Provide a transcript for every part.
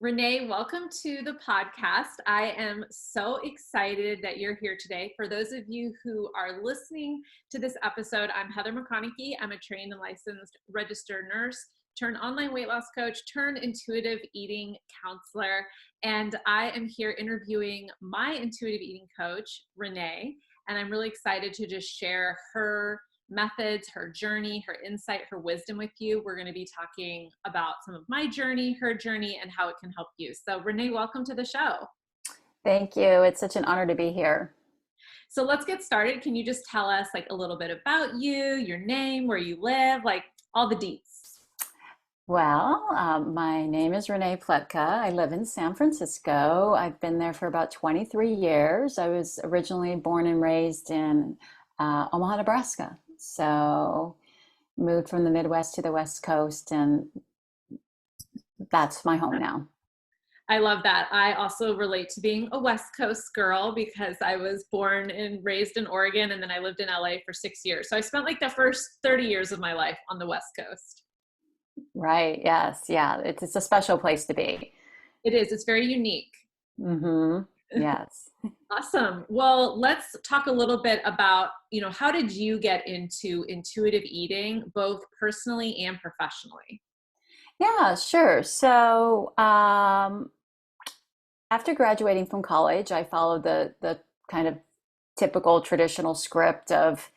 Renee, welcome to the podcast. I am so excited that you're here today. For those of you who are listening to this episode, I'm Heather McConaughey. I'm a trained and licensed registered nurse, turned online weight loss coach, turned intuitive eating counselor. And I am here interviewing my intuitive eating coach, Renee. And I'm really excited to just share her methods, her journey, her insight, her wisdom with you. We're going to be talking about some of my journey, her journey, and how it can help you. So Renee, welcome to the show. Thank you. It's such an honor to be here. So let's get started. Can you just tell us like a little bit about you, your name, where you live, like all the deets? My name is Renee Pl. I live in San Francisco. I've been there for about 23 years. I was originally born and raised in Omaha, Nebraska. So moved from the Midwest to the West Coast, and that's my home now. I love that. I also relate to being a West Coast girl because I was born and raised in Oregon, and then I lived in LA for 6 years. So I spent like the first 30 years of my life on the West Coast. Right. Yes. Yeah. It's a special place to be. It is. It's very unique. Mm-hmm. Yes. Awesome. Well, let's talk a little bit about, how did you get into intuitive eating, both personally and professionally? Yeah, sure. After graduating from college, I followed the kind of typical traditional script of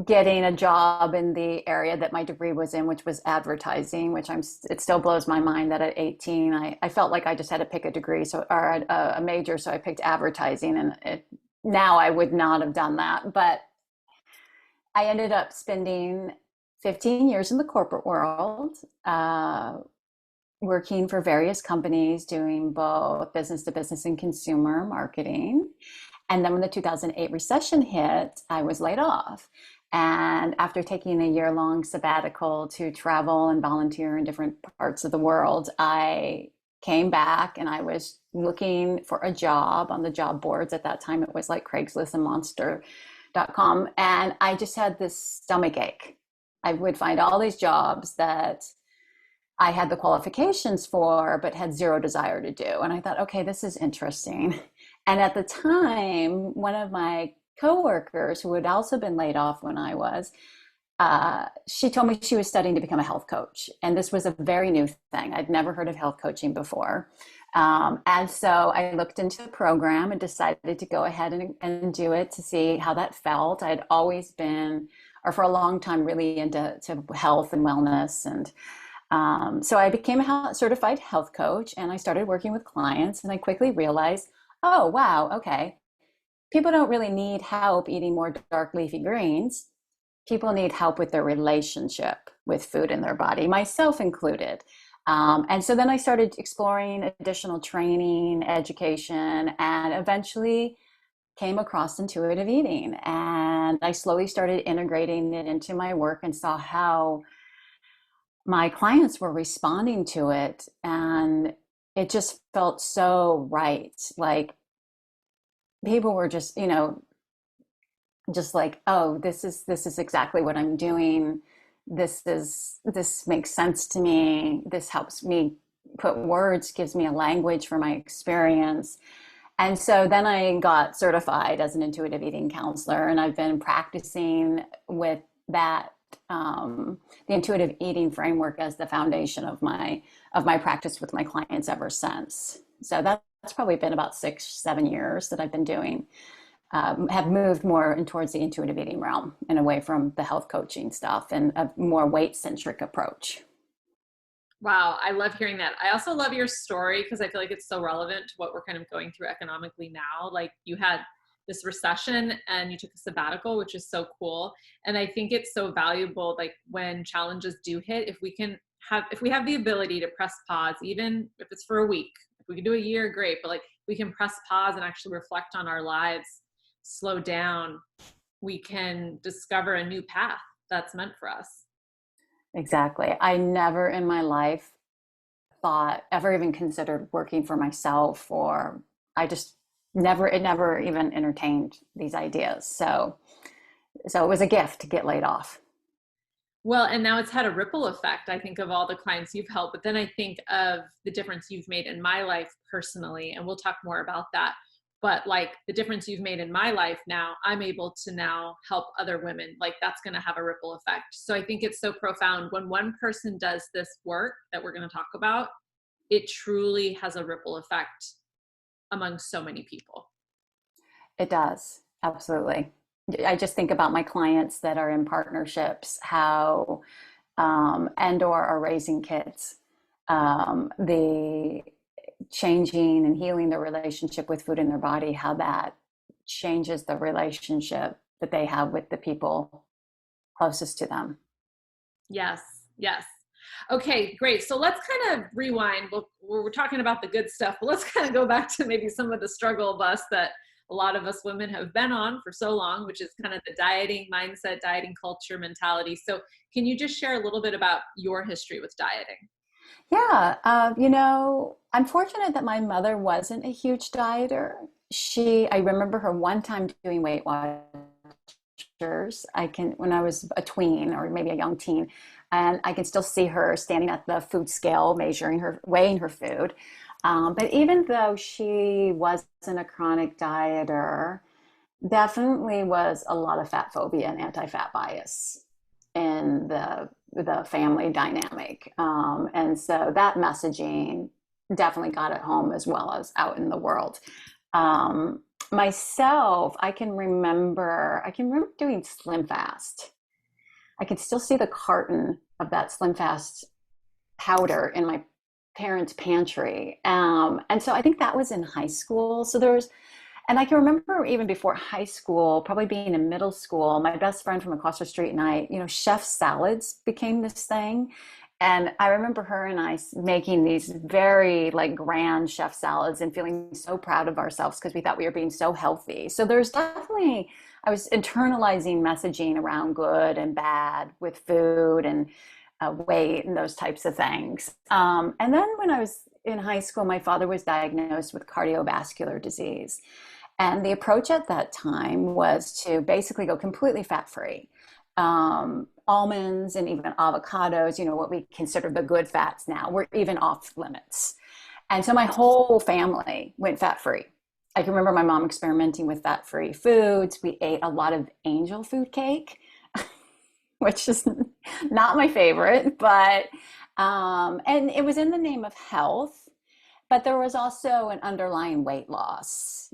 getting a job in the area that my degree was in, which was advertising, it still blows my mind that at 18, I felt like I just had to pick a degree, or a major, so I picked advertising, and now I would not have done that. But I ended up spending 15 years in the corporate world, working for various companies, doing both business to business and consumer marketing. And then when the 2008 recession hit, I was laid off. And after taking a year-long sabbatical to travel and volunteer in different parts of the world, I came back and I was looking for a job on the job boards. At that time, it was like Craigslist and Monster.com. And I just had this stomach ache. I would find all these jobs that I had the qualifications for, but had zero desire to do. And I thought, okay, this is interesting. And at the time, one of my coworkers who had also been laid off when I was, she told me she was studying to become a health coach. And this was a very new thing. I'd never heard of health coaching before. And so I looked into the program and decided to go ahead and do it to see how that felt. I'd always been, or for a long time, really into health and wellness. And so I became a certified health coach, and I started working with clients, and I quickly realized, oh, wow, okay. People don't really need help eating more dark leafy greens. People need help with their relationship with food in their body, myself included. And so then I started exploring additional training, education, and eventually came across intuitive eating. And I slowly started integrating it into my work and saw how my clients were responding to it. And it just felt so right. Like people were just, just like, oh, this is exactly what I'm doing. This makes sense to me. This helps me put words, gives me a language for my experience. And so then I got certified as an intuitive eating counselor, and I've been practicing with that, the intuitive eating framework as the foundation of my practice with my clients ever since. So that's probably been about 6-7 years that I've been doing. Have moved more in towards the intuitive eating realm and away from the health coaching stuff and a more weight-centric approach. Wow, I love hearing that. I also love your story because I feel like it's so relevant to what we're kind of going through economically now. Like you had this recession and you took a sabbatical, which is so cool. And I think it's so valuable, like when challenges do hit, if we have the ability to press pause, even if it's for a week, if we can do a year, great. But like we can press pause and actually reflect on our lives, slow down, we can discover a new path that's meant for us. Exactly. I never in my life thought, ever even considered working for myself, or I just it never even entertained these ideas. So it was a gift to get laid off. Well, and now it's had a ripple effect. I think of all the clients you've helped, but then I think of the difference you've made in my life personally, and we'll talk more about that. But like the difference you've made in my life now, I'm able to now help other women. Like that's going to have a ripple effect. So I think it's so profound when one person does this work that we're going to talk about, it truly has a ripple effect among so many people. It does, absolutely. I just think about my clients that are in partnerships, how and or are raising kids, the changing and healing their relationship with food in their body, how that changes the relationship that they have with the people closest to them. Yes, yes. Okay, great. So let's kind of rewind. We're talking about the good stuff, but let's kind of go back to maybe some of the struggle bus that a lot of us women have been on for so long, which is kind of the dieting mindset, dieting culture mentality. So can you just share a little bit about your history with dieting? Yeah, I'm fortunate that my mother wasn't a huge dieter. I remember her one time doing Weight Watchers. When I was a tween or maybe a young teen, and I can still see her standing at the food scale, weighing her food. But even though she wasn't a chronic dieter, definitely was a lot of fat phobia and anti-fat bias in the family dynamic, and so that messaging definitely got at home as well as out in the world. Myself, I can remember doing Slim Fast. I can still see the carton of that Slim Fast powder in my parents' pantry, and so I think that was in high school. And I can remember even before high school, probably being in middle school, my best friend from across the street and I, chef salads became this thing. And I remember her and I making these very like grand chef salads and feeling so proud of ourselves because we thought we were being so healthy. So there's definitely, I was internalizing messaging around good and bad with food and weight and those types of things. And then when I was in high school, my father was diagnosed with cardiovascular disease. And the approach at that time was to basically go completely fat free. Almonds and even avocados, what we consider the good fats now, were even off limits. And so my whole family went fat free. I can remember my mom experimenting with fat free foods. We ate a lot of angel food cake, which is not my favorite, but, and it was in the name of health, but there was also an underlying weight loss.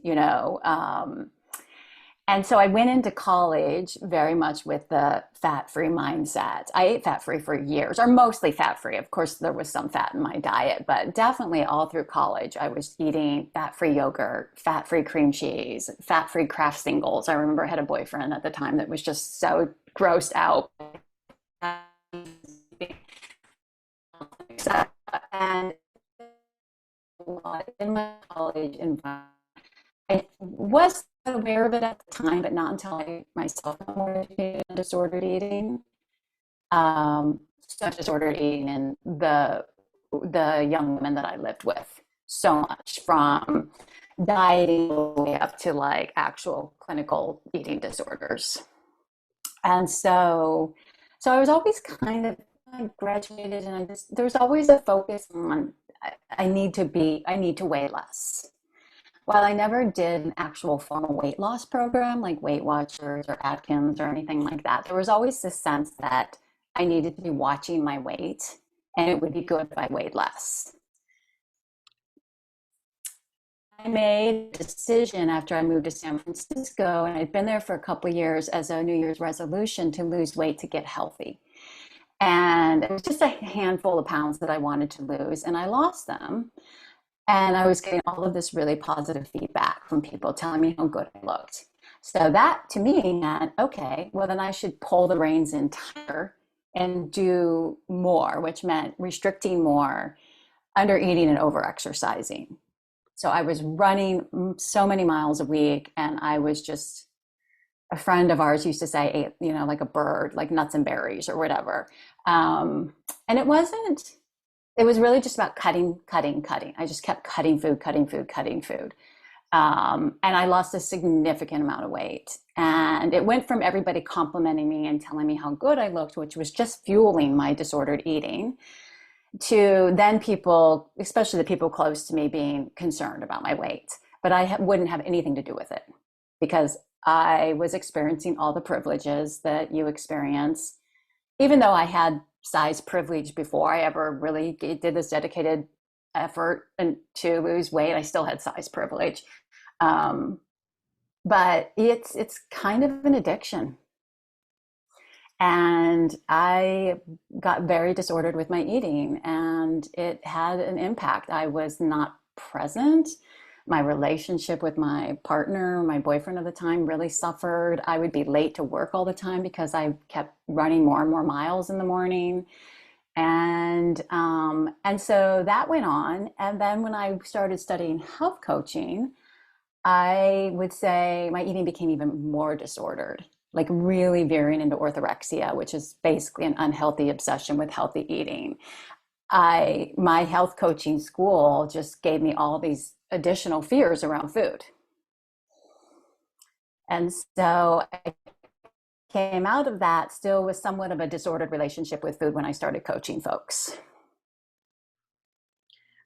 And so I went into college very much with the fat-free mindset. I ate fat-free for years, or mostly fat-free. Of course, there was some fat in my diet, but definitely all through college, I was eating fat-free yogurt, fat-free cream cheese, fat-free Kraft singles. I remember I had a boyfriend at the time that was just so grossed out. And in my college environment, I was aware of it at the time, but not until I myself more disordered eating. So disordered eating and the young women that I lived with so much, from dieting all the way up to like actual clinical eating disorders. And so I was always I graduated and there was always a focus on I need to weigh less. While I never did an actual formal weight loss program like Weight Watchers or Atkins or anything like that, there was always this sense that I needed to be watching my weight and it would be good if I weighed less. I made a decision after I moved to San Francisco, and I'd been there for a couple of years as a New Year's resolution to lose weight to get healthy. And it was just a handful of pounds that I wanted to lose, and I lost them. And I was getting all of this really positive feedback from people telling me how good I looked. So that to me meant, okay, well, then I should pull the reins in tighter and do more, which meant restricting more, under eating and over exercising. So I was running so many miles a week, and I was just, a friend of ours used to say, ate, like a bird, like nuts and berries or whatever. And it was really just about cutting. I just kept cutting food. And I lost a significant amount of weight. And it went from everybody complimenting me and telling me how good I looked, which was just fueling my disordered eating, to then people, especially the people close to me, being concerned about my weight. But I wouldn't have anything to do with it because I was experiencing all the privileges that you experience, even though I had size privilege before I ever really did this dedicated effort and to lose weight. I still had size privilege. Um, but it's kind of an addiction. And I got very disordered with my eating, and it had an impact. I was not present. My relationship with my partner, my boyfriend at the time, really suffered. I would be late to work all the time because I kept running more and more miles in the morning. And so that went on. And then when I started studying health coaching, I would say my eating became even more disordered, like really veering into orthorexia, which is basically an unhealthy obsession with healthy eating. My health coaching school just gave me all these additional fears around food. And so I came out of that still with somewhat of a disordered relationship with food when I started coaching folks.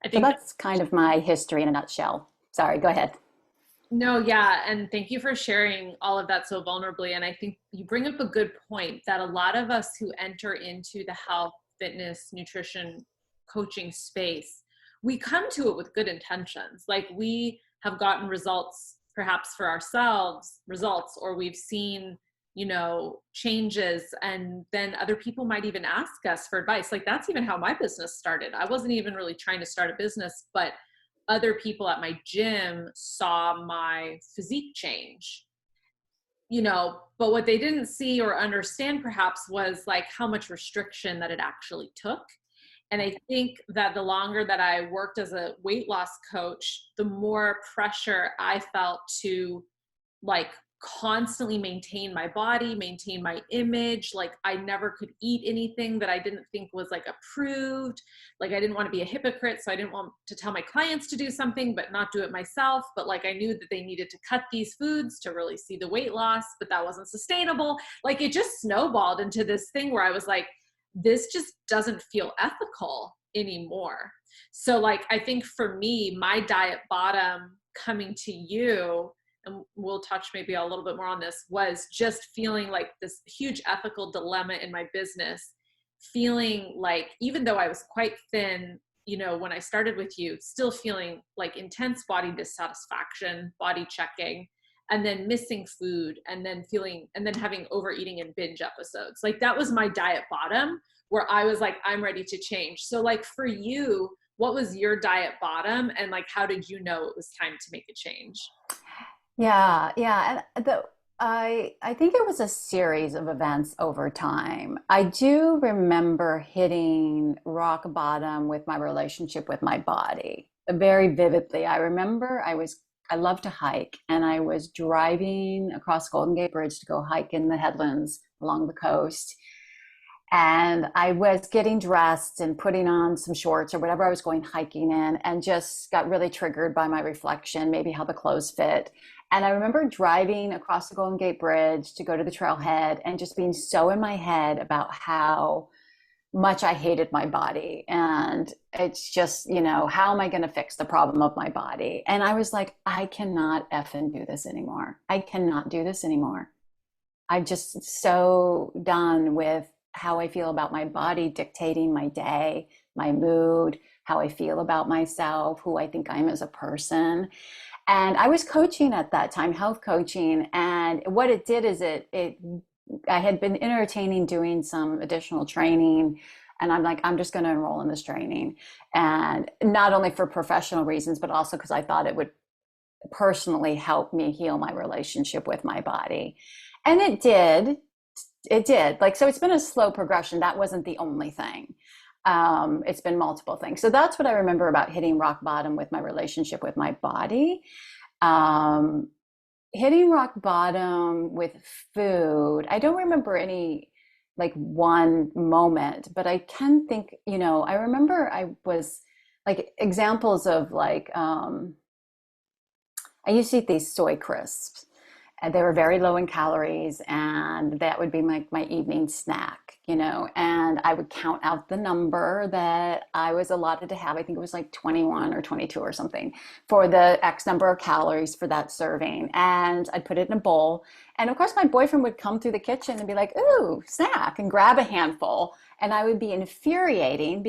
I So think that's kind of my history in a nutshell. Sorry, go ahead. No, yeah. And thank you for sharing all of that so vulnerably. And I think you bring up a good point that a lot of us who enter into the health, fitness, nutrition, coaching space, we come to it with good intentions. Like we have gotten results perhaps for ourselves, results, or we've seen, changes. And then other people might even ask us for advice. Like that's even how my business started. I wasn't even really trying to start a business, but other people at my gym saw my physique change, but what they didn't see or understand perhaps was like how much restriction that it actually took. And I think that the longer that I worked as a weight loss coach, the more pressure I felt to like constantly maintain my body, maintain my image. Like I never could eat anything that I didn't think was like approved. Like I didn't want to be a hypocrite. So I didn't want to tell my clients to do something, but not do it myself. But like I knew that they needed to cut these foods to really see the weight loss, but that wasn't sustainable. Like it just snowballed into this thing where I was like, this just doesn't feel ethical anymore. So like, I think for me, my diet bottom coming to you, and we'll touch maybe a little bit more on this, was just feeling like this huge ethical dilemma in my business, feeling like even though I was quite thin, when I started with you, still feeling like intense body dissatisfaction, body checking, and then missing food, and then having overeating and binge episodes. Like that was my diet bottom where I was like, I'm ready to change. So like for you, what was your diet bottom, and like how did you know it was time to make a change? Yeah. And I think it was a series of events over time. I do remember hitting rock bottom with my relationship with my body very vividly. I remember I love to hike, and I was driving across Golden Gate Bridge to go hike in the headlands along the coast. And I was getting dressed and putting on some shorts or whatever I was going hiking in, and just got really triggered by my reflection, maybe how the clothes fit. And I remember driving across the Golden Gate Bridge to go to the trailhead and just being so in my head about how much I hated my body. And it's just, how am I going to fix the problem of my body? And I was like, I cannot effing do this anymore. I cannot do this anymore. I'm just so done with how I feel about my body dictating my day, my mood, how I feel about myself, who I think I am as a person. And I was coaching at that time, health coaching. And what it did is I had been entertaining doing some additional training. And I'm like, I'm just going to enroll in this training. And not only for professional reasons, but also because I thought it would personally help me heal my relationship with my body. And it did. It did. Like, so it's been a slow progression. That wasn't the only thing. It's been multiple things. So that's what I remember about hitting rock bottom with my relationship with my body. Hitting rock bottom with food. I don't remember any like one moment, but I can think, I remember I was like examples of like, I used to eat these soy crisps. And they were very low in calories, and that would be my evening snack, and I would count out the number that I was allotted to have. I think it was like 21 or 22 or something for the X number of calories for that serving. And I'd put it in a bowl. And of course, my boyfriend would come through the kitchen and be like, ooh, snack, and grab a handful. And I would be infuriated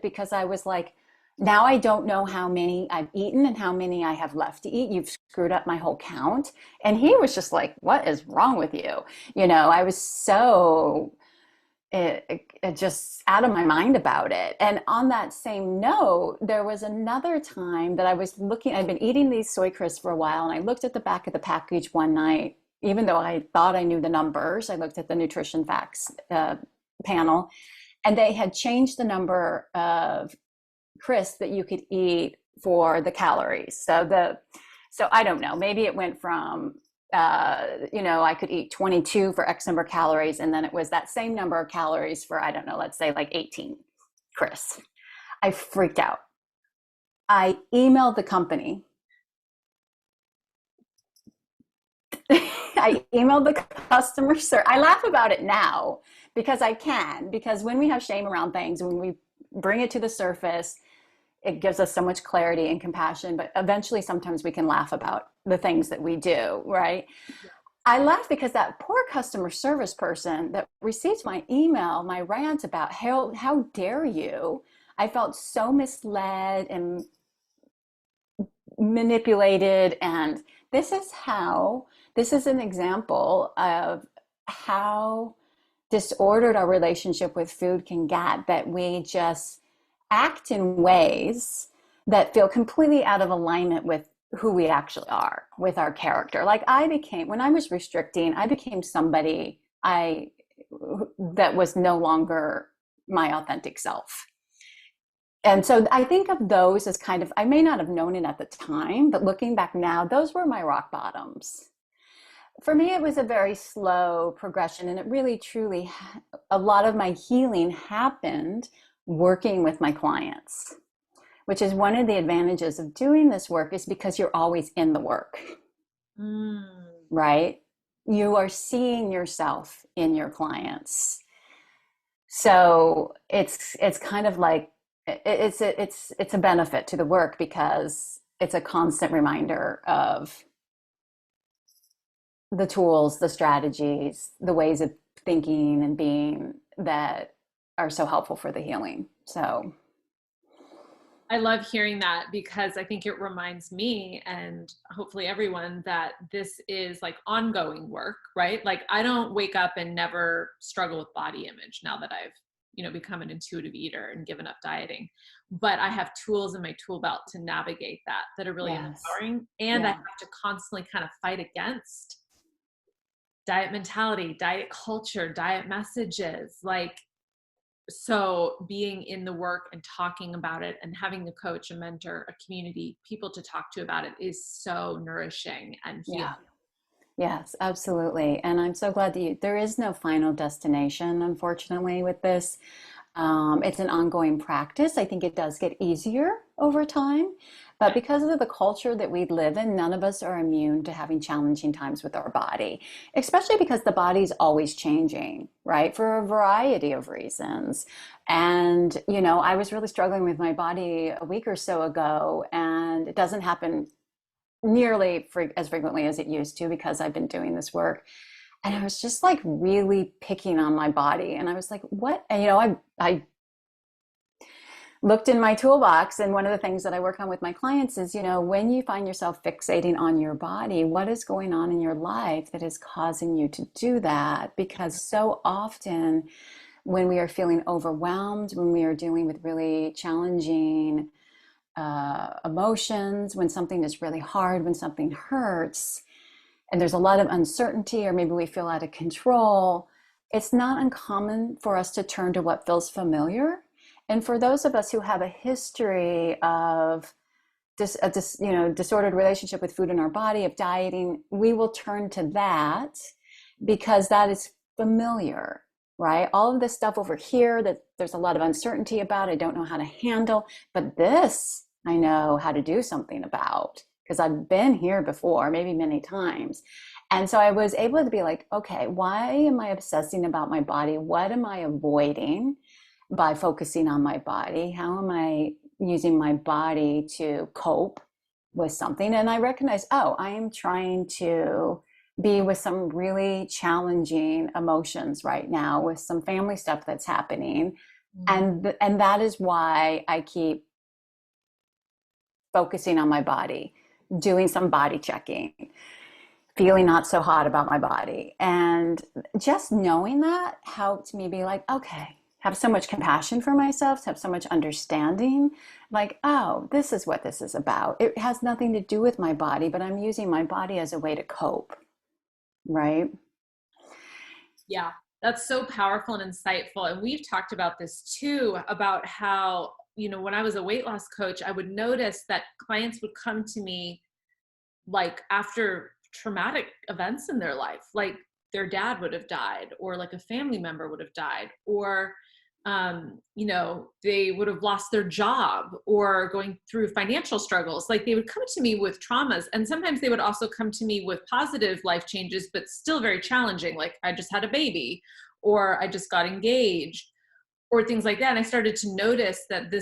because I was like, now I don't know how many I've eaten and how many I have left to eat. You've screwed up my whole count. And he was just like, what is wrong with you? I was so just out of my mind about it. And on that same note, there was another time that I'd been eating these soy crisps for a while, and I looked at the back of the package one night, even though I thought I knew the numbers. I looked at the nutrition facts panel, and they had changed the number of crisp that you could eat for the calories. So I don't know, maybe it went from I could eat 22 for X number of calories, and then it was that same number of calories for, I don't know, let's say like 18 crisp. I freaked out. I emailed the company. I emailed the customer service. I laugh about it now because when we have shame around things, when we bring it to the surface, it gives us so much clarity and compassion, but eventually sometimes we can laugh about the things that we do, right? Yeah. I laugh because that poor customer service person that received my email, my rant about how dare you, I felt so misled and manipulated. And this is an example of how disordered our relationship with food can get, that we just act in ways that feel completely out of alignment with who we actually are, with our character. Like when I was restricting, I became somebody that was no longer my authentic self. And so I think of those as kind of, I may not have known it at the time, but looking back now, those were my rock bottoms. For me, it was a very slow progression, and it really, truly, a lot of my healing happened working with my clients, which is one of the advantages of doing this work, is because you're always in the work, right? You are seeing yourself in your clients. So it's kind of like, it's a benefit to the work because it's a constant reminder of the tools, the strategies, the ways of thinking and being that are so helpful for the healing. So I love hearing that, because I think it reminds me, and hopefully everyone, that this is like ongoing work, right? Like I don't wake up and never struggle with body image now that I've, become an intuitive eater and given up dieting, but I have tools in my tool belt to navigate that are really empowering. And I have to constantly kind of fight against diet mentality, diet culture, diet messages. So being in the work and talking about it and having a coach, a mentor, a community, people to talk to about it is so nourishing and healing. Yeah. Yes, absolutely. And I'm so glad that there is no final destination, unfortunately, with this. It's an ongoing practice. I think it does get easier over time, but because of the culture that we live in, none of us are immune to having challenging times with our body, especially because the body's always changing, right? For a variety of reasons. And, I was really struggling with my body a week or so ago, and it doesn't happen nearly as frequently as it used to because I've been doing this work. And I was just like really picking on my body. And I was like, what? And, I looked in my toolbox, and one of the things that I work on with my clients is, when you find yourself fixating on your body, what is going on in your life that is causing you to do that? Because so often when we are feeling overwhelmed, when we are dealing with really challenging emotions, when something is really hard, when something hurts, and there's a lot of uncertainty, or maybe we feel out of control, it's not uncommon for us to turn to what feels familiar. And for those of us who have a history of disordered relationship with food in our body, of dieting, we will turn to that because that is familiar, right? All of this stuff over here that there's a lot of uncertainty about, I don't know how to handle, but this I know how to do something about. because I've been here before, maybe many times. And so I was able to be like, okay, why am I obsessing about my body? What am I avoiding by focusing on my body? How am I using my body to cope with something? And I recognize, oh, I am trying to be with some really challenging emotions right now, with some family stuff that's happening. And that is why I keep focusing on my body, doing some body checking, feeling not so hot about my body. And just knowing that helped me be like, okay, have so much compassion for myself, have so much understanding, like, oh, this is what this is about. It has nothing to do with my body, but I'm using my body as a way to cope, right? Yeah, that's so powerful and insightful. And we've talked about this too, about how, when I was a weight loss coach, I would notice that clients would come to me like after traumatic events in their life, like their dad would have died, or like a family member would have died, or they would have lost their job, or going through financial struggles. Like they would come to me with traumas, and sometimes they would also come to me with positive life changes, but still very challenging. Like I just had a baby, or I just got engaged, or things like that. And I started to notice that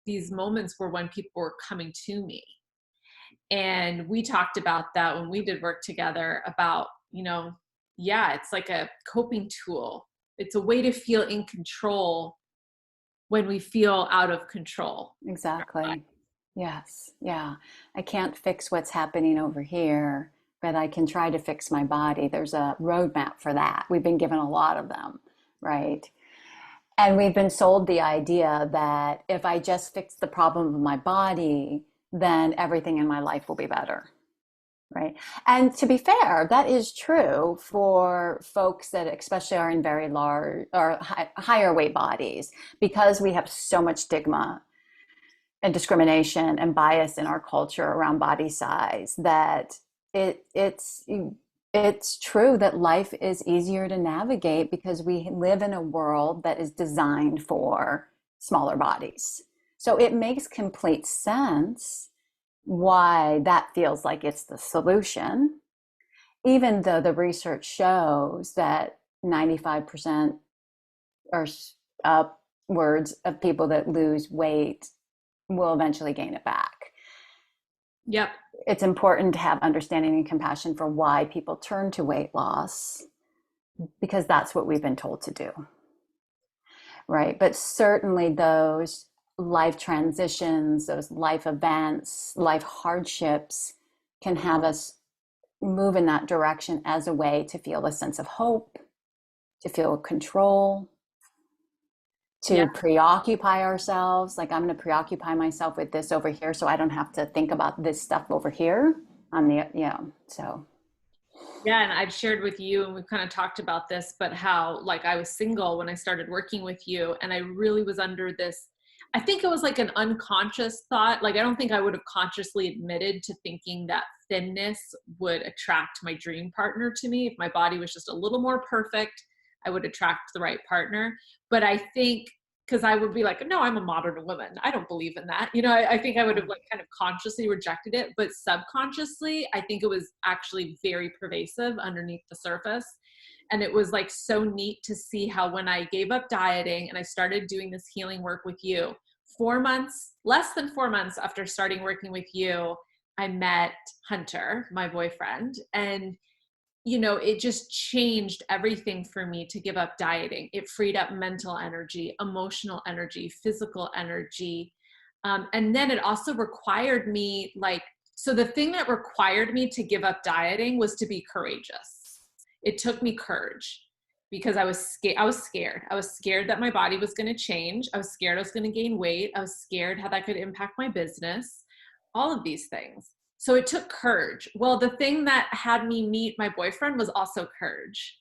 these moments were when people were coming to me. And we talked about that when we did work together about, yeah, it's like a coping tool. It's a way to feel in control when we feel out of control. Exactly. Yes. Yeah. I can't fix what's happening over here, but I can try to fix my body. There's a roadmap for that. We've been given a lot of them, right? And we've been sold the idea that if I just fix the problem of my body, then everything in my life will be better. Right. And to be fair, that is true for folks that especially are in very large or higher weight bodies, because we have so much stigma and discrimination and bias in our culture around body size that it's true that life is easier to navigate because we live in a world that is designed for smaller bodies. So it makes complete sense why that feels like it's the solution, even though the research shows that 95% or upwards of people that lose weight will eventually gain it back. Yep. It's important to have understanding and compassion for why people turn to weight loss, because that's what we've been told to do. Right. But certainly those life transitions, those life events, life hardships can have us move in that direction as a way to feel a sense of hope, to feel control, to preoccupy ourselves. Like, I'm going to preoccupy myself with this over here so I don't have to think about this stuff over here on the, so. Yeah. And I've shared with you, and we've kind of talked about this, but how like I was single when I started working with you, and I really was under this, I think it was like an unconscious thought. Like, I don't think I would have consciously admitted to thinking that thinness would attract my dream partner to me. If my body was just a little more perfect, I would attract the right partner. But I think because I would be like, no, I'm a modern woman, I don't believe in that. I think I would have like kind of consciously rejected it, but subconsciously, I think it was actually very pervasive underneath the surface. And it was like so neat to see how when I gave up dieting and I started doing this healing work with you, less than 4 months after starting working with you, I met Hunter, my boyfriend. And it just changed everything for me to give up dieting. It freed up mental energy, emotional energy, physical energy. And then it also required me so the thing that required me to give up dieting was to be courageous. It took me courage because I was scared. I was scared that my body was going to change. I was scared I was going to gain weight. I was scared how that could impact my business, all of these things. So it took courage. Well, the thing that had me meet my boyfriend was also courage,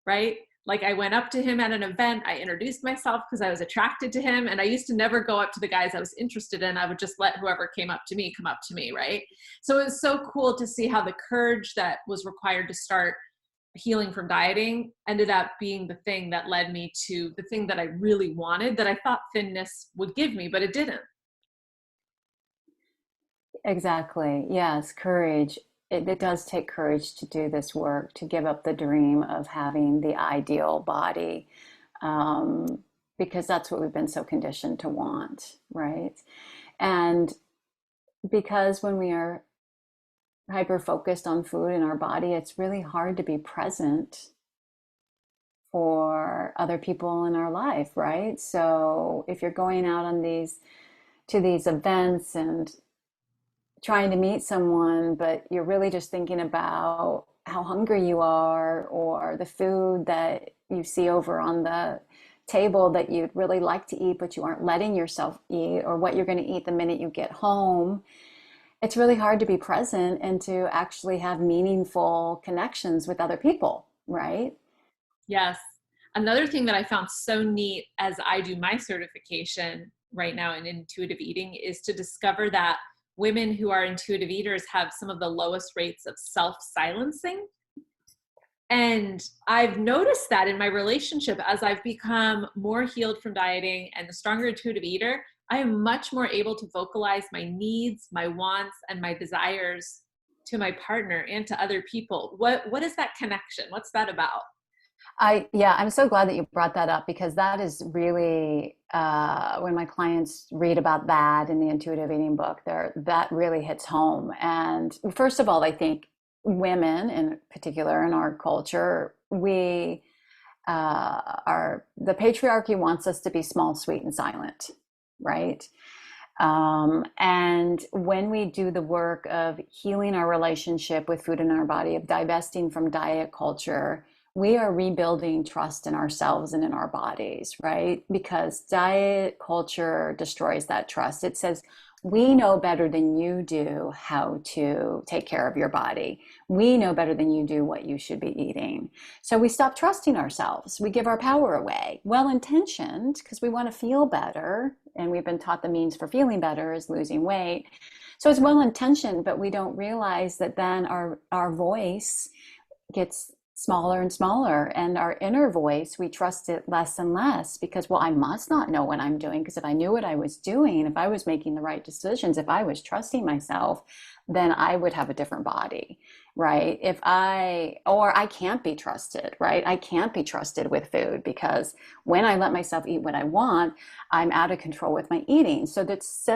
right? Like, I went up to him at an event. I introduced myself because I was attracted to him. And I used to never go up to the guys I was interested in. I would just let whoever came up to me come up to me, right? So it was so cool to see how the courage that was required to start healing from dieting ended up being the thing that led me to the thing that I really wanted, that I thought thinness would give me, but it didn't. Exactly. Yes, courage. It does take courage to do this work, to give up the dream of having the ideal body, um, because that's what we've been so conditioned to want, right? And because when we are hyper focused on food in our body, it's really hard to be present for other people in our life, right? So if you're going out on these events and trying to meet someone, but you're really just thinking about how hungry you are or the food that you see over on the table that you'd really like to eat, but you aren't letting yourself eat, or what you're going to eat the minute you get home, it's really hard to be present and to actually have meaningful connections with other people, right? Yes. Another thing that I found so neat as I do my certification right now in intuitive eating is to discover that women who are intuitive eaters have some of the lowest rates of self-silencing. And I've noticed that in my relationship as I've become more healed from dieting and the stronger intuitive eater, I am much more able to vocalize my needs, my wants, and my desires to my partner and to other people. What is that connection? What's that about? Yeah, I'm so glad that you brought that up, because that is really when my clients read about that in the intuitive eating book, there that really hits home. And first of all, I think women in particular in our culture, we are the patriarchy wants us to be small, sweet, and silent, right? And when we do the work of healing our relationship with food in our body, of divesting from diet culture, we are rebuilding trust in ourselves and in our bodies, right? Because diet culture destroys that trust. It says, we know better than you do how to take care of your body. We know better than you do what you should be eating. So we stop trusting ourselves. We give our power away. Well intentioned, because we want to feel better. And we've been taught the means for feeling better is losing weight. So it's well intentioned, but we don't realize that then our voice gets smaller and smaller, and our inner voice, we trust it less and less, because, well, I must not know what I'm doing, because if I knew what I was doing, if I was making the right decisions, if I was trusting myself, then I would have a different body, right? Or I can't be trusted, right? I can't be trusted with food, because when I let myself eat what I want, I'm out of control with my eating. So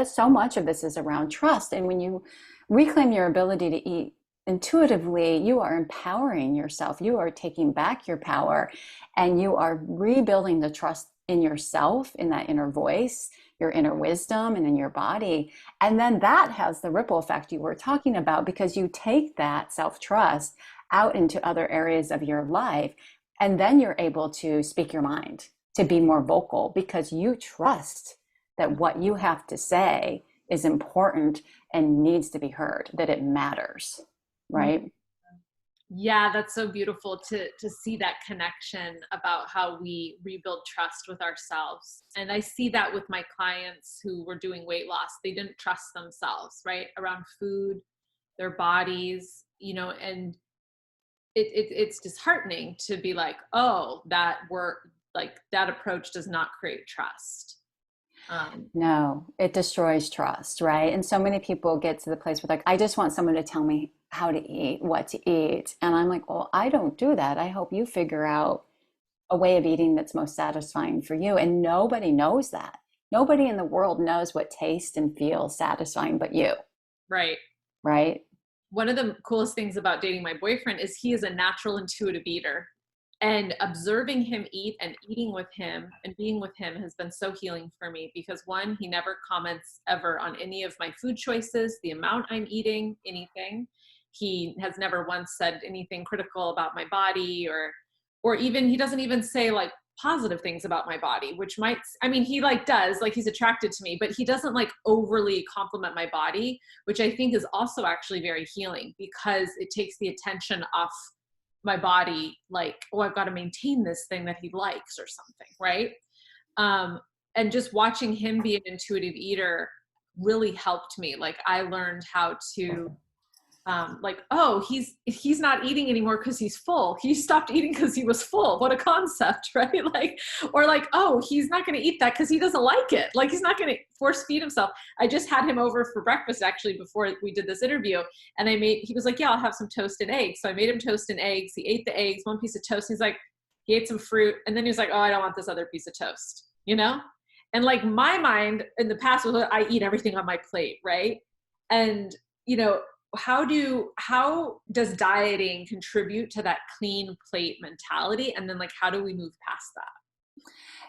so much of this is around trust. And when you reclaim your ability to eat intuitively, you are empowering yourself. You are taking back your power, and you are rebuilding the trust in yourself, in that inner voice, your inner wisdom, and in your body. And then that has the ripple effect you were talking about, because you take that self-trust out into other areas of your life. And then you're able to speak your mind, to be more vocal, because you trust that what you have to say is important and needs to be heard, that it matters. Right? Yeah, that's so beautiful to see that connection about how we rebuild trust with ourselves. And I see that with my clients who were doing weight loss. They didn't trust themselves, right? Around food, their bodies, and it's disheartening to be like, oh, that work, like that approach does not create trust. No, it destroys trust, right? And so many people get to the place where, like, I just want someone to tell me how to eat, what to eat. And I'm like, well, I don't do that. I hope you figure out a way of eating that's most satisfying for you. And nobody knows that. Nobody in the world knows what tastes and feels satisfying but you, Right. right? One of the coolest things about dating my boyfriend is he is a natural intuitive eater. And observing him eat and eating with him and being with him has been so healing for me, because one, he never comments ever on any of my food choices, the amount I'm eating, anything. He has never once said anything critical about my body, or even, he doesn't even say like positive things about my body, which might, I mean, he like does, like he's attracted to me, but he doesn't like overly compliment my body, which I think is also actually very healing, because it takes the attention off my body, like, oh, I've got to maintain this thing that he likes or something, right? And just watching him be an intuitive eater really helped me. Like, I learned how to like, oh, he's not eating anymore because he's full. He stopped eating because he was full. What a concept, right? Like, or like, oh, he's not going to eat that because he doesn't like it. Like, he's not going to force feed himself. I just had him over for breakfast actually before we did this interview, and he was like, yeah, I'll have some toast and eggs. So I made him toast and eggs. He ate the eggs, one piece of toast. He's like, he ate some fruit, and then he was like, oh, I don't want this other piece of toast, you know? And like my mind in the past was, I eat everything on my plate, right? And how does dieting contribute to that clean plate mentality? And then like, how do we move past that?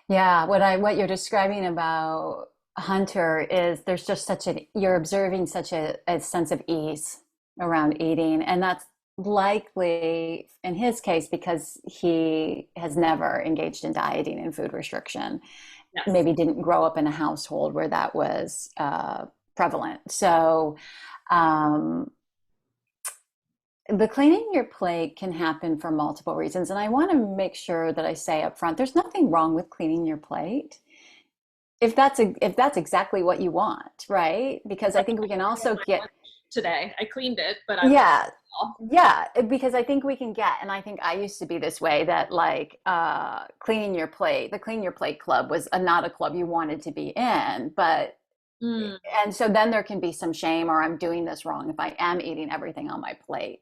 Yeah, what you're describing about Hunter is there's just you're observing such a sense of ease around eating. And that's likely in his case because he has never engaged in dieting and food restriction. Yes. Maybe didn't grow up in a household where that was prevalent. So the cleaning your plate can happen for multiple reasons. And I want to make sure that I say up front, there's nothing wrong with cleaning your plate. If that's exactly what you want, right? Because I think we can also get today. I cleaned it, but yeah, because I think we can get, and I think I used to be this way that like cleaning your plate, the Clean Your Plate Club was not a club you wanted to be in, but and so then there can be some shame or I'm doing this wrong if I am eating everything on my plate.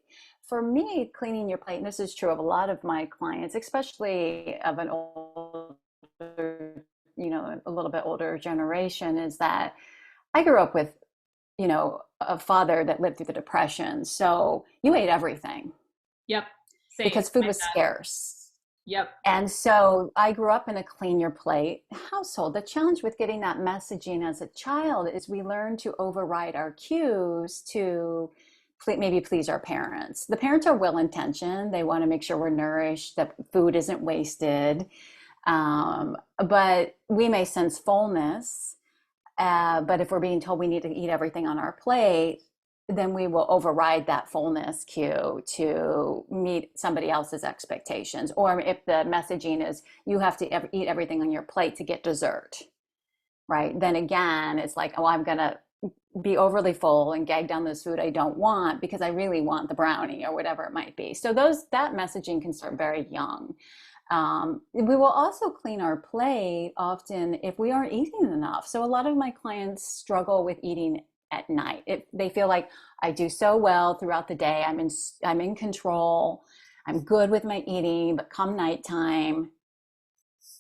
For me, cleaning your plate, and this is true of a lot of my clients, especially of an older, a little bit older generation, is that I grew up with, a father that lived through the Depression. So you ate everything. Yep. Same. Because food was scarce. Yep. And so I grew up in a clean your plate household. The challenge with getting that messaging as a child is we learn to override our cues to maybe please our parents. The parents are well-intentioned. They want to make sure we're nourished, that food isn't wasted. But we may sense fullness. But if we're being told we need to eat everything on our plate, then we will override that fullness cue to meet somebody else's expectations. Or if the messaging is you have to eat everything on your plate to get dessert, right? Then again, it's like, oh, I'm going to be overly full and gag down this food I don't want because I really want the brownie or whatever it might be. So that messaging can start very young. We will also clean our plate often if we aren't eating enough. So a lot of my clients struggle with eating at night. They feel like I do so well throughout the day. I'm in control. I'm good with my eating, but come nighttime,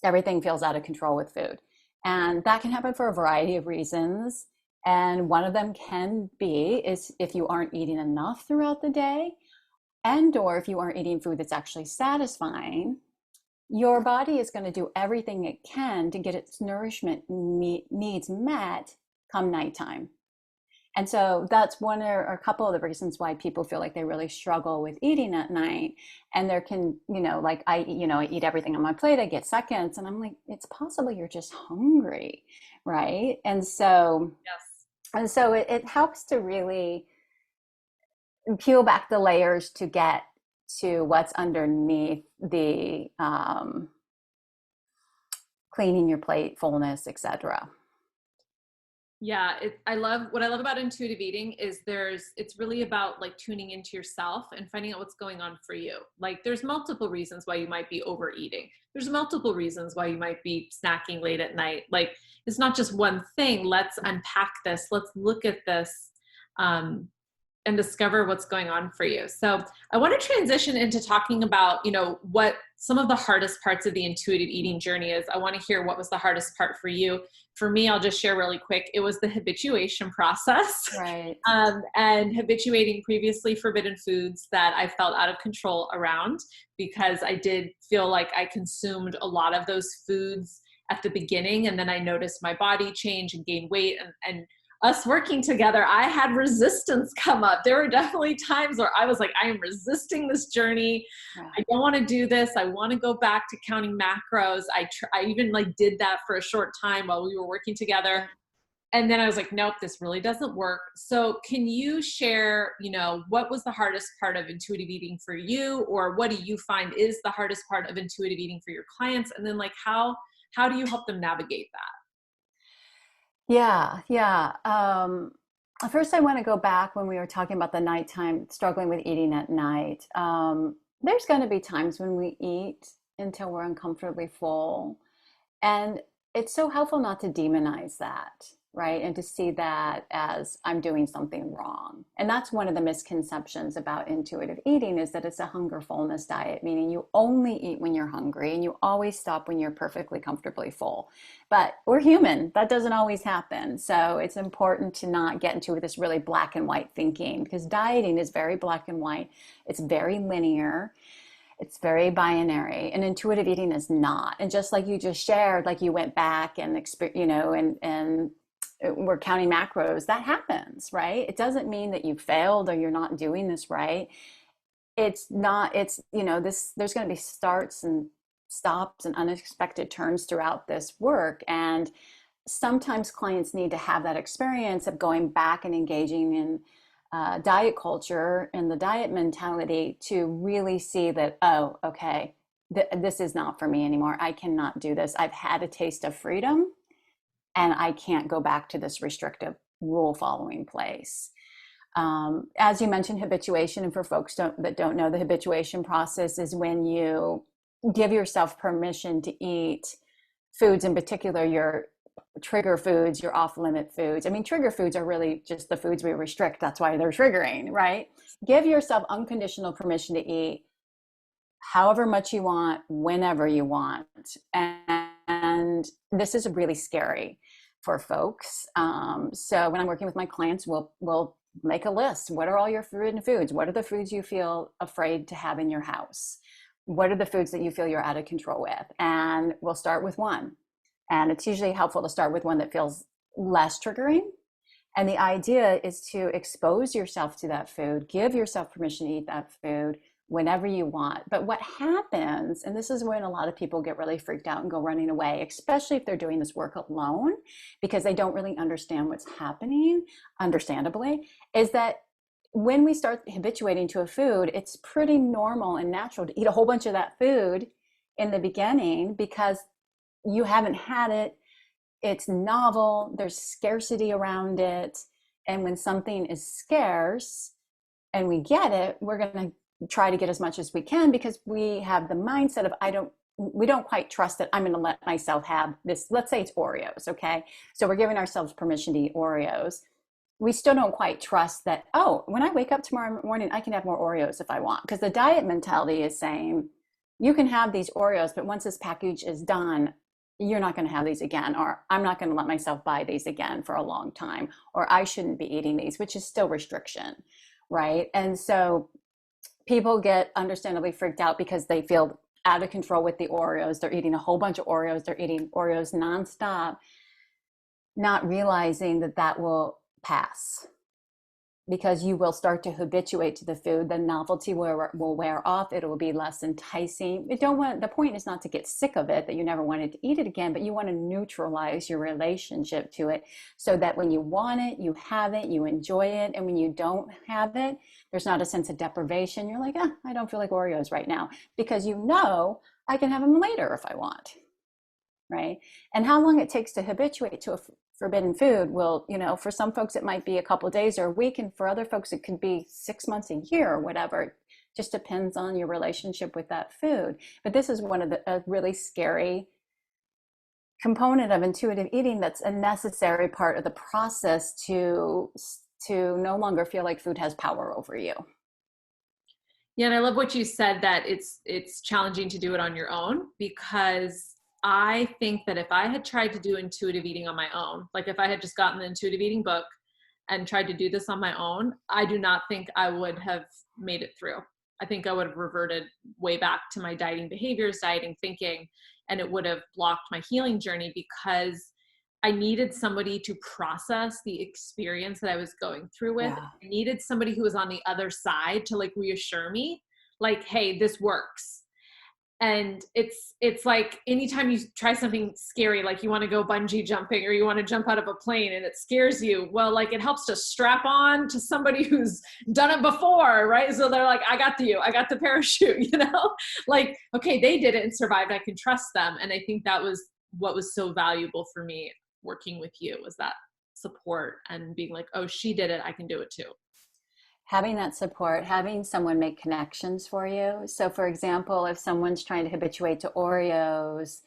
everything feels out of control with food. And that can happen for a variety of reasons. And one of them can be is if you aren't eating enough throughout the day, and or if you aren't eating food that's actually satisfying, your body is going to do everything it can to get its nourishment needs met come nighttime. And so that's one or a couple of the reasons why people feel like they really struggle with eating at night. And there can, like I eat everything on my plate, I get seconds, and I'm like, it's possible you're just hungry, right? And so, yes. And so it helps to really peel back the layers to get to what's underneath the cleaning your plate, fullness, etc. Yeah, what I love about intuitive eating is it's really about like tuning into yourself and finding out what's going on for you. Like there's multiple reasons why you might be overeating. There's multiple reasons why you might be snacking late at night. Like it's not just one thing. Let's unpack this. Let's look at this. And discover what's going on for you. So I want to transition into talking about, what some of the hardest parts of the intuitive eating journey is. I want to hear what was the hardest part for you. For me, I'll just share really quick. It was the habituation process. Right. And habituating previously forbidden foods that I felt out of control around because I did feel like I consumed a lot of those foods at the beginning. And then I noticed my body change and gain weight and us working together, I had resistance come up. There were definitely times where I was like, I am resisting this journey. Yeah. I don't want to do this. I want to go back to counting macros. I even like did that for a short time while we were working together. And then I was like, nope, this really doesn't work. So can you share, what was the hardest part of intuitive eating for you? Or what do you find is the hardest part of intuitive eating for your clients? And then like, how do you help them navigate that? Yeah. First, I want to go back when we were talking about the nighttime, struggling with eating at night. There's going to be times when we eat until we're uncomfortably full. And it's so helpful not to demonize that, right? And to see that as I'm doing something wrong. And that's one of the misconceptions about intuitive eating is that it's a hunger fullness diet, meaning you only eat when you're hungry and you always stop when you're perfectly comfortably full. But we're human. That doesn't always happen. So it's important to not get into this really black and white thinking because dieting is very black and white. It's very linear. It's very binary, and intuitive eating is not. And just like you just shared, like you went back and and we're counting macros. That happens, right? It doesn't mean that you failed or you're not doing this right. It's not. It's this. There's going to be starts and stops and unexpected turns throughout this work, and sometimes clients need to have that experience of going back and engaging in diet culture and the diet mentality to really see that, oh, okay, this is not for me anymore. I cannot do this. I've had a taste of freedom and I can't go back to this restrictive rule following place. As you mentioned, habituation, and for folks that don't know, the habituation process is when you give yourself permission to eat foods, in particular your trigger foods, your off limit foods. I mean, trigger foods are really just the foods we restrict. That's why they're triggering, right? Give yourself unconditional permission to eat however much you want, whenever you want. And this is really scary for folks. So when I'm working with my clients, we'll make a list. What are all your forbidden foods? What are the foods you feel afraid to have in your house? What are the foods that you feel you're out of control with? And we'll start with one. And it's usually helpful to start with one that feels less triggering. And the idea is to expose yourself to that food, give yourself permission to eat that food whenever you want. But what happens, and this is when a lot of people get really freaked out and go running away, especially if they're doing this work alone, because they don't really understand what's happening, understandably, is that when we start habituating to a food, it's pretty normal and natural to eat a whole bunch of that food in the beginning because you haven't had it, it's novel, there's scarcity around it. And when something is scarce and we get it, we're going to try to get as much as we can because we have the mindset of, we don't quite trust that I'm going to let myself have this. Let's say it's Oreos, okay? So we're giving ourselves permission to eat Oreos. We still don't quite trust that, oh, when I wake up tomorrow morning, I can have more Oreos if I want. Because the diet mentality is saying, you can have these Oreos, but once this package is done, you're not going to have these again, or I'm not going to let myself buy these again for a long time, or I shouldn't be eating these, which is still restriction, right? And so people get understandably freaked out because they feel out of control with the Oreos. They're eating a whole bunch of Oreos. They're eating Oreos nonstop, not realizing that that will pass because you will start to habituate to the food. The novelty will wear off. It will be less enticing. The point is not to get sick of it, that you never wanted to eat it again, but you want to neutralize your relationship to it so that when you want it, you have it, you enjoy it. And when you don't have it, there's not a sense of deprivation. You're like, I don't feel like Oreos right now because I can have them later if I want. Right? And how long it takes to habituate to a forbidden food will, for some folks it might be a couple of days or a week, and for other folks it could be 6 months, a year, or whatever. It just depends on your relationship with that food. But this is one of a really scary component of intuitive eating that's a necessary part of the process to no longer feel like food has power over you. Yeah, and I love what you said, that it's challenging to do it on your own, because I think that if I had tried to do intuitive eating on my own, like if I had just gotten the intuitive eating book and tried to do this on my own, I do not think I would have made it through. I think I would have reverted way back to my dieting behaviors, dieting thinking, and it would have blocked my healing journey because I needed somebody to process the experience that I was going through with. Yeah. I needed somebody who was on the other side to like reassure me, like, hey, this works. And it's like anytime you try something scary, like you want to go bungee jumping or you want to jump out of a plane and it scares you, well, like it helps to strap on to somebody who's done it before, right? So they're like, I got the parachute, like, okay, they did it and survived. I can trust them. And I think that was what was so valuable for me working with you, was that support and being like, oh, she did it, I can do it too. Having that support, having someone make connections for you. So, for example, if someone's trying to habituate to Oreos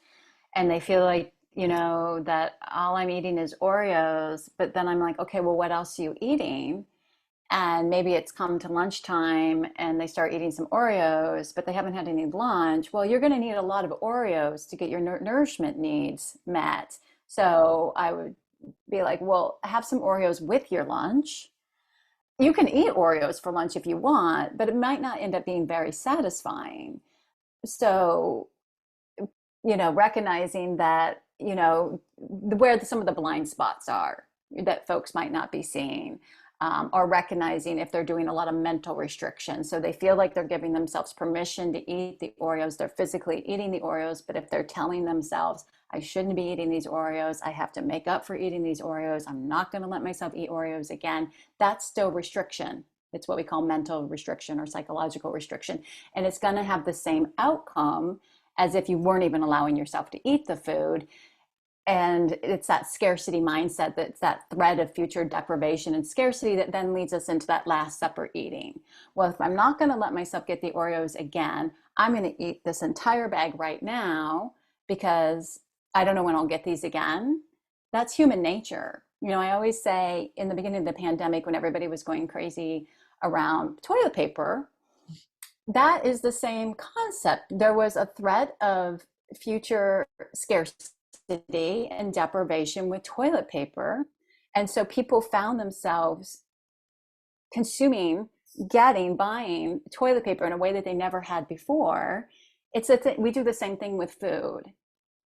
and they feel like, that all I'm eating is Oreos, but then I'm like, okay, well, what else are you eating? And maybe it's come to lunchtime and they start eating some Oreos, but they haven't had any lunch. Well, you're going to need a lot of Oreos to get your nourishment needs met. So I would be like, well, have some Oreos with your lunch. You can eat Oreos for lunch if you want, but it might not end up being very satisfying. So, recognizing that, where some of the blind spots are that folks might not be seeing, or recognizing if they're doing a lot of mental restriction. So they feel like they're giving themselves permission to eat the Oreos. They're physically eating the Oreos, but if they're telling themselves, I shouldn't be eating these Oreos, I have to make up for eating these Oreos, I'm not going to let myself eat Oreos again, that's still restriction. It's what we call mental restriction or psychological restriction. And it's going to have the same outcome as if you weren't even allowing yourself to eat the food. And it's that scarcity mindset, that's that threat of future deprivation and scarcity that then leads us into that Last Supper eating. Well, if I'm not going to let myself get the Oreos again, I'm going to eat this entire bag right now because I don't know when I'll get these again. That's human nature. I always say in the beginning of the pandemic, when everybody was going crazy around toilet paper, that is the same concept. There was a threat of future scarcity and deprivation with toilet paper. And so people found themselves consuming, buying toilet paper in a way that they never had before. We do the same thing with food.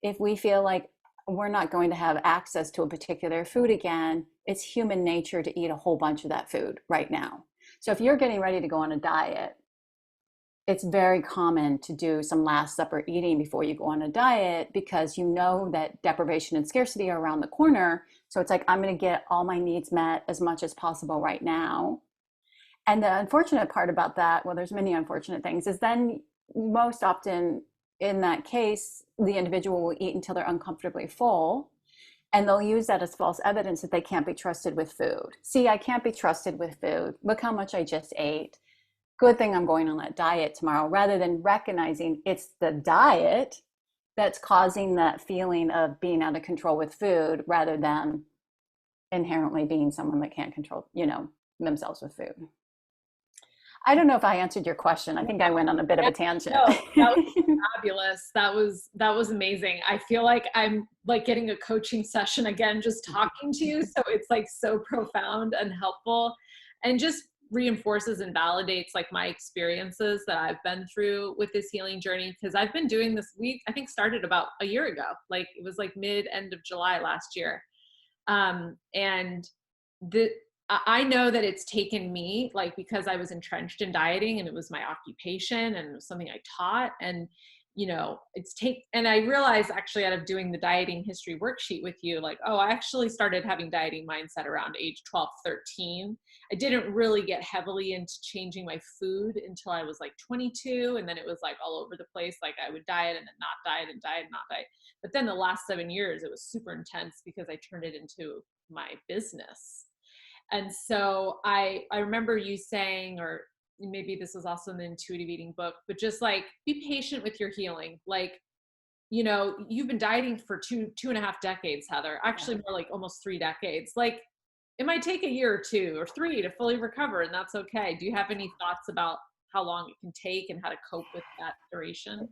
If we feel like we're not going to have access to a particular food again, it's human nature to eat a whole bunch of that food right now. So if you're getting ready to go on a diet, it's very common to do some Last Supper eating before you go on a diet because you know that deprivation and scarcity are around the corner. So it's like, I'm going to get all my needs met as much as possible right now. And the unfortunate part about that, well, there's many unfortunate things, is then most often in that case, the individual will eat until they're uncomfortably full. And they'll use that as false evidence that they can't be trusted with food. See, I can't be trusted with food. Look how much I just ate. Good thing I'm going on that diet tomorrow, rather than recognizing it's the diet that's causing that feeling of being out of control with food, rather than inherently being someone that can't control, themselves with food. I don't know if I answered your question. I think I went on a bit of a tangent. No, that was fabulous. That was amazing. I feel like I'm like getting a coaching session again, just talking to you. So it's like so profound and helpful, and just reinforces and validates like my experiences that I've been through with this healing journey. Because I've been doing this I think started about a year ago. Like it was like end of July last year. And I know that it's taken me, like, because I was entrenched in dieting and it was my occupation and it was something I taught, and and I realized actually out of doing the dieting history worksheet with you, like, oh, I actually started having dieting mindset around age 12, 13. I didn't really get heavily into changing my food until I was like 22. And then it was like all over the place. Like I would diet and then not diet and diet and not diet. But then the last 7 years, it was super intense because I turned it into my business. And so I remember you saying, or maybe this was also in the intuitive eating book, but just like, be patient with your healing. Like, you've been dieting for two and a half decades, Heather, actually more like almost 3 decades. Like it might take a year or 2 or 3 to fully recover, and that's okay. Do you have any thoughts about how long it can take and how to cope with that duration?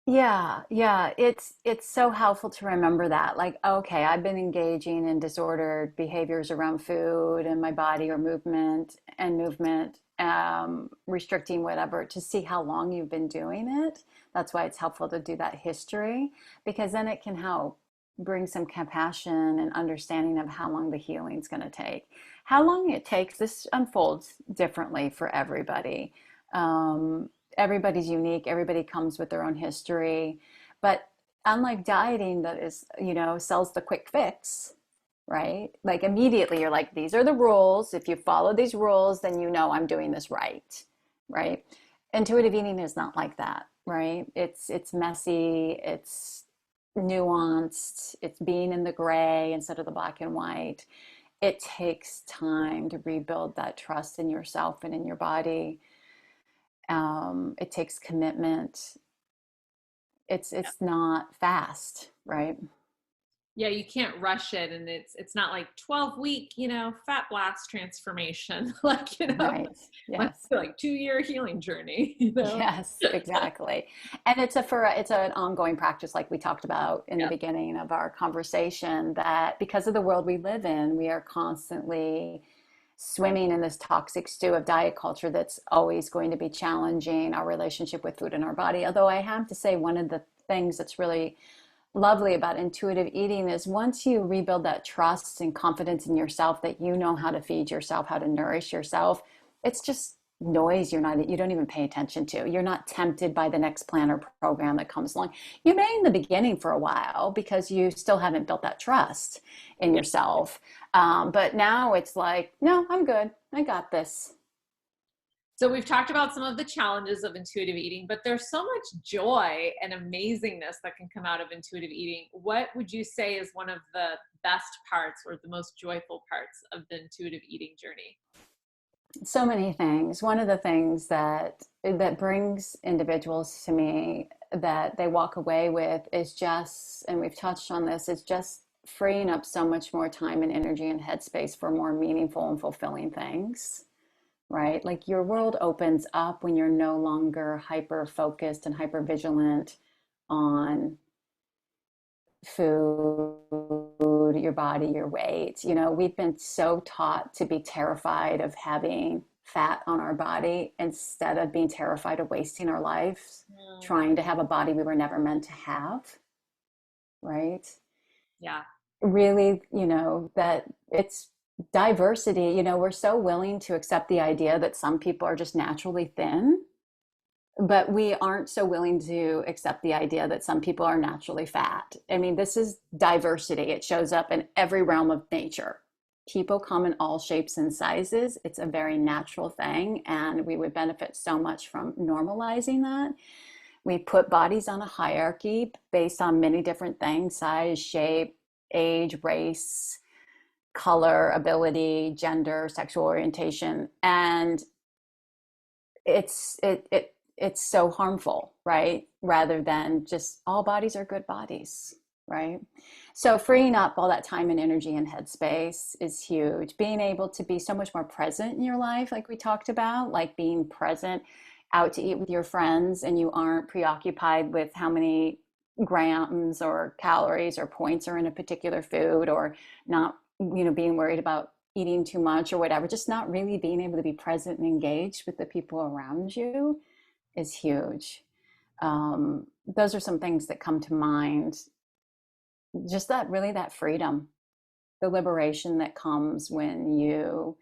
Yeah, it's so helpful to remember that. Like, okay, I've been engaging in disordered behaviors around food and my body, or movement, restricting whatever, to see how long you've been doing it. That's why it's helpful to do that history, because then it can help bring some compassion and understanding of how long the healing's going to take. How long it takes, this unfolds differently for everybody. Um, Everybody's unique. Everybody comes with their own history. But unlike dieting that is, sells the quick fix, right? Like immediately you're like, these are the rules. If you follow these rules, then I'm doing this right, right? Intuitive eating is not like that, right? It's messy. It's nuanced. It's being in the gray instead of the black and white. it takes time to rebuild that trust in yourself and in your body. It takes commitment. It's not fast, right? Yeah, you can't rush it, and it's not like 12-week, fat blast transformation. Like, Right. like Yes. like 2-year healing journey. Yes, exactly. And it's an ongoing practice, like we talked about in the Yeah. beginning of our conversation, that because of the world we live in, we are constantly swimming in this toxic stew of diet culture that's always going to be challenging our relationship with food in our body. Although I have to say, one of the things that's really lovely about intuitive eating is once you rebuild that trust and confidence in yourself that you know how to feed yourself, how to nourish yourself, it's just noise you don't even pay attention to. You're not tempted by the next plan or program that comes along. You may in the beginning for a while because you still haven't built that trust in Yeah. yourself. But now it's like, no, I'm good. I got this. So we've talked about some of the challenges of intuitive eating, but there's so much joy and amazingness that can come out of intuitive eating. What would you say is one of the best parts or the most joyful parts of the intuitive eating journey? So many things. One of the things that brings individuals to me that they walk away with is just, and we've touched on this, is just freeing up so much more time and energy and headspace for more meaningful and fulfilling things, right? Like your world opens up when you're no longer hyper focused and hyper vigilant on food, your body, your weight. We've been so taught to be terrified of having fat on our body instead of being terrified of wasting our lives Mm, trying to have a body we were never meant to have, right? yeah. Really, that it's diversity. We're so willing to accept the idea that some people are just naturally thin, but we aren't so willing to accept the idea that some people are naturally fat. I mean, this is diversity. It shows up in every realm of nature. People come in all shapes and sizes. It's a very natural thing, and we would benefit so much from normalizing that. We put bodies on a hierarchy based on many different things: size, shape, age, race, color, ability, gender, sexual orientation. And it's so harmful, right? Rather than just all bodies are good bodies, right? So freeing up all that time and energy and headspace is huge. Being able to be so much more present in your life, like we talked about, like being present out to eat with your friends and you aren't preoccupied with how many grams or calories or points are in a particular food, or not, being worried about eating too much or whatever. Just not really being able to be present and engaged with the people around you is huge. Those are some things that come to mind. Just that freedom, the liberation that comes when you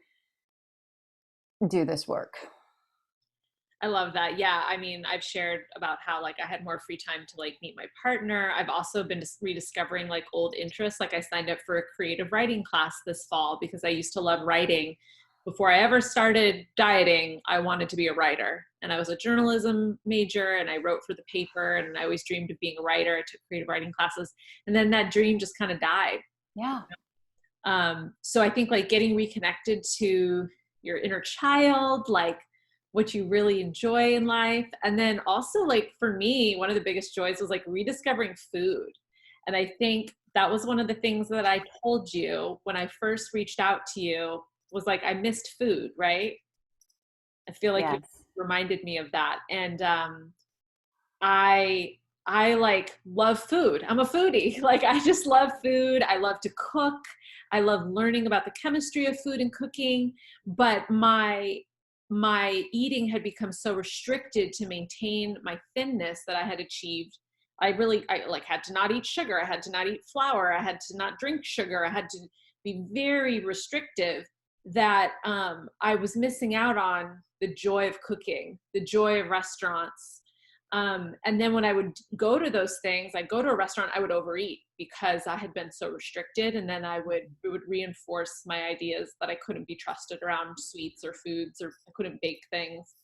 do this work. I love that. Yeah. I mean, I've shared about how like I had more free time to like meet my partner. I've also been rediscovering like old interests. Like I signed up for a creative writing class this fall because I used to love writing. Before I ever started dieting, I wanted to be a writer. And I was a journalism major and I wrote for the paper and I always dreamed of being a writer. I took creative writing classes. And then that dream just kind of died. Yeah. So I think like getting reconnected to your inner child, like what you really enjoy in life. And then also like for me, one of the biggest joys was like rediscovering food. And I think that was one of the things that I told you when I first reached out to you was like, I missed food, right? I feel like you Yes. reminded me of that. And I I like love food. I'm a foodie. Like I just love food. I love to cook. I love learning about the chemistry of food and cooking, but my eating had become so restricted to maintain my thinness that I had achieved. I like had to not eat sugar. I had to not eat flour. I had to not drink sugar. I had to be very restrictive that I was missing out on the joy of cooking, the joy of restaurants, and then when I would go to those things, I'd go to a restaurant, I would overeat because I had been so restricted. And then it would reinforce my ideas that I couldn't be trusted around sweets or foods, or I couldn't bake things.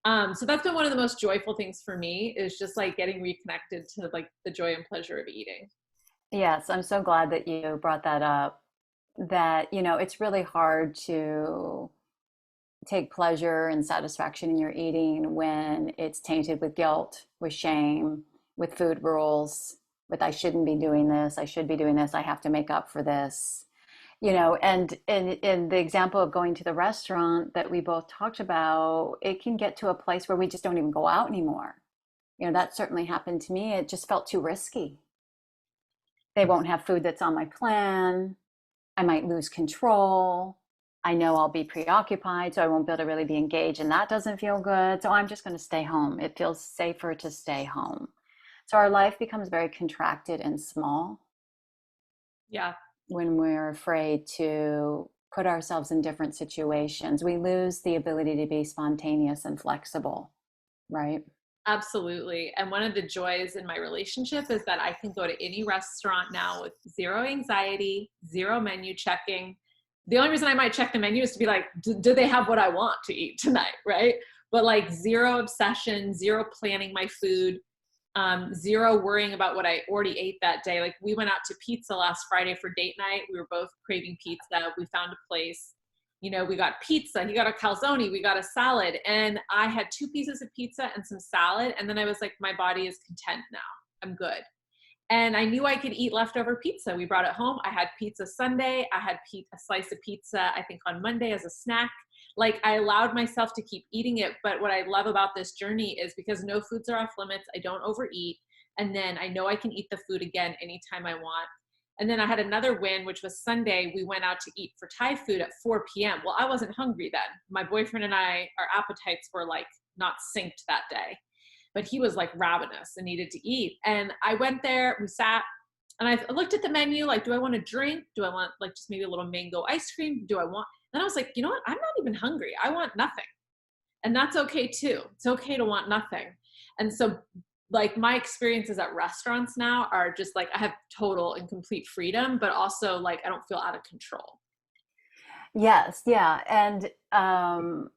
So that's been one of the most joyful things for me, is just like getting reconnected to like the joy and pleasure of eating. Yes, I'm so glad that you brought that up. that, it's really hard to take pleasure and satisfaction in your eating when it's tainted with guilt, with shame, with food rules, with I shouldn't be doing this, I should be doing this, I have to make up for this. And in the example of going to the restaurant that we both talked about, it can get to a place where we just don't even go out anymore. That certainly happened to me. It just felt too risky. They won't have food that's on my plan. I might lose control. I know I'll be preoccupied, so I won't be able to really be engaged, and that doesn't feel good. So I'm just going to stay home. It feels safer to stay home. So our life becomes very contracted and small. Yeah. When we're afraid to put ourselves in different situations, we lose the ability to be spontaneous and flexible, right? Absolutely. And one of the joys in my relationship is that I can go to any restaurant now with zero anxiety, zero menu checking. The only reason I might check the menu is to be like, do they have what I want to eat tonight? Right. But like zero obsession, zero planning my food, zero worrying about what I already ate that day. Like we went out to pizza last Friday for date night. We were both craving pizza. We found a place, we got pizza, he got a calzone, we got a salad, and I had 2 pieces of pizza and some salad. And then I was like, my body is content now. I'm good. And I knew I could eat leftover pizza. We brought it home. I had pizza Sunday. I had a slice of pizza, I think on Monday as a snack. Like I allowed myself to keep eating it. But what I love about this journey is because no foods are off limits, I don't overeat. And then I know I can eat the food again anytime I want. And then I had another win, which was Sunday. We went out to eat for Thai food at 4 p.m. Well, I wasn't hungry then. My boyfriend and I, our appetites were like not synced that day, but he was like ravenous and needed to eat. And I went there, we sat, and I looked at the menu, like, do I want a drink? Do I want like just maybe a little mango ice cream? Do I want, then I was like, you know what? I'm not even hungry. I want nothing. And that's okay too. It's okay to want nothing. And so like my experiences at restaurants now are just like, I have total and complete freedom, but also like, I don't feel out of control. Yes, yeah. And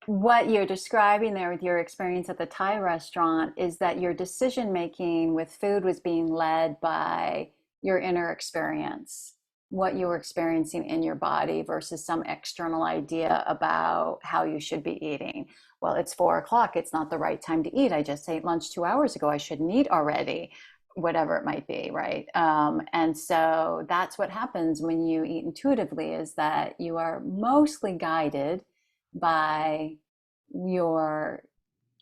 what you're describing there with your experience at the Thai restaurant is that your decision making with food was being led by your inner experience, what you were experiencing in your body versus some external idea about how you should be eating. Well, it's 4 o'clock. It's not the right time to eat. I just ate lunch 2 hours ago. I shouldn't eat already, whatever it might be, right? And so that's what happens when you eat intuitively, is that you are mostly guided by your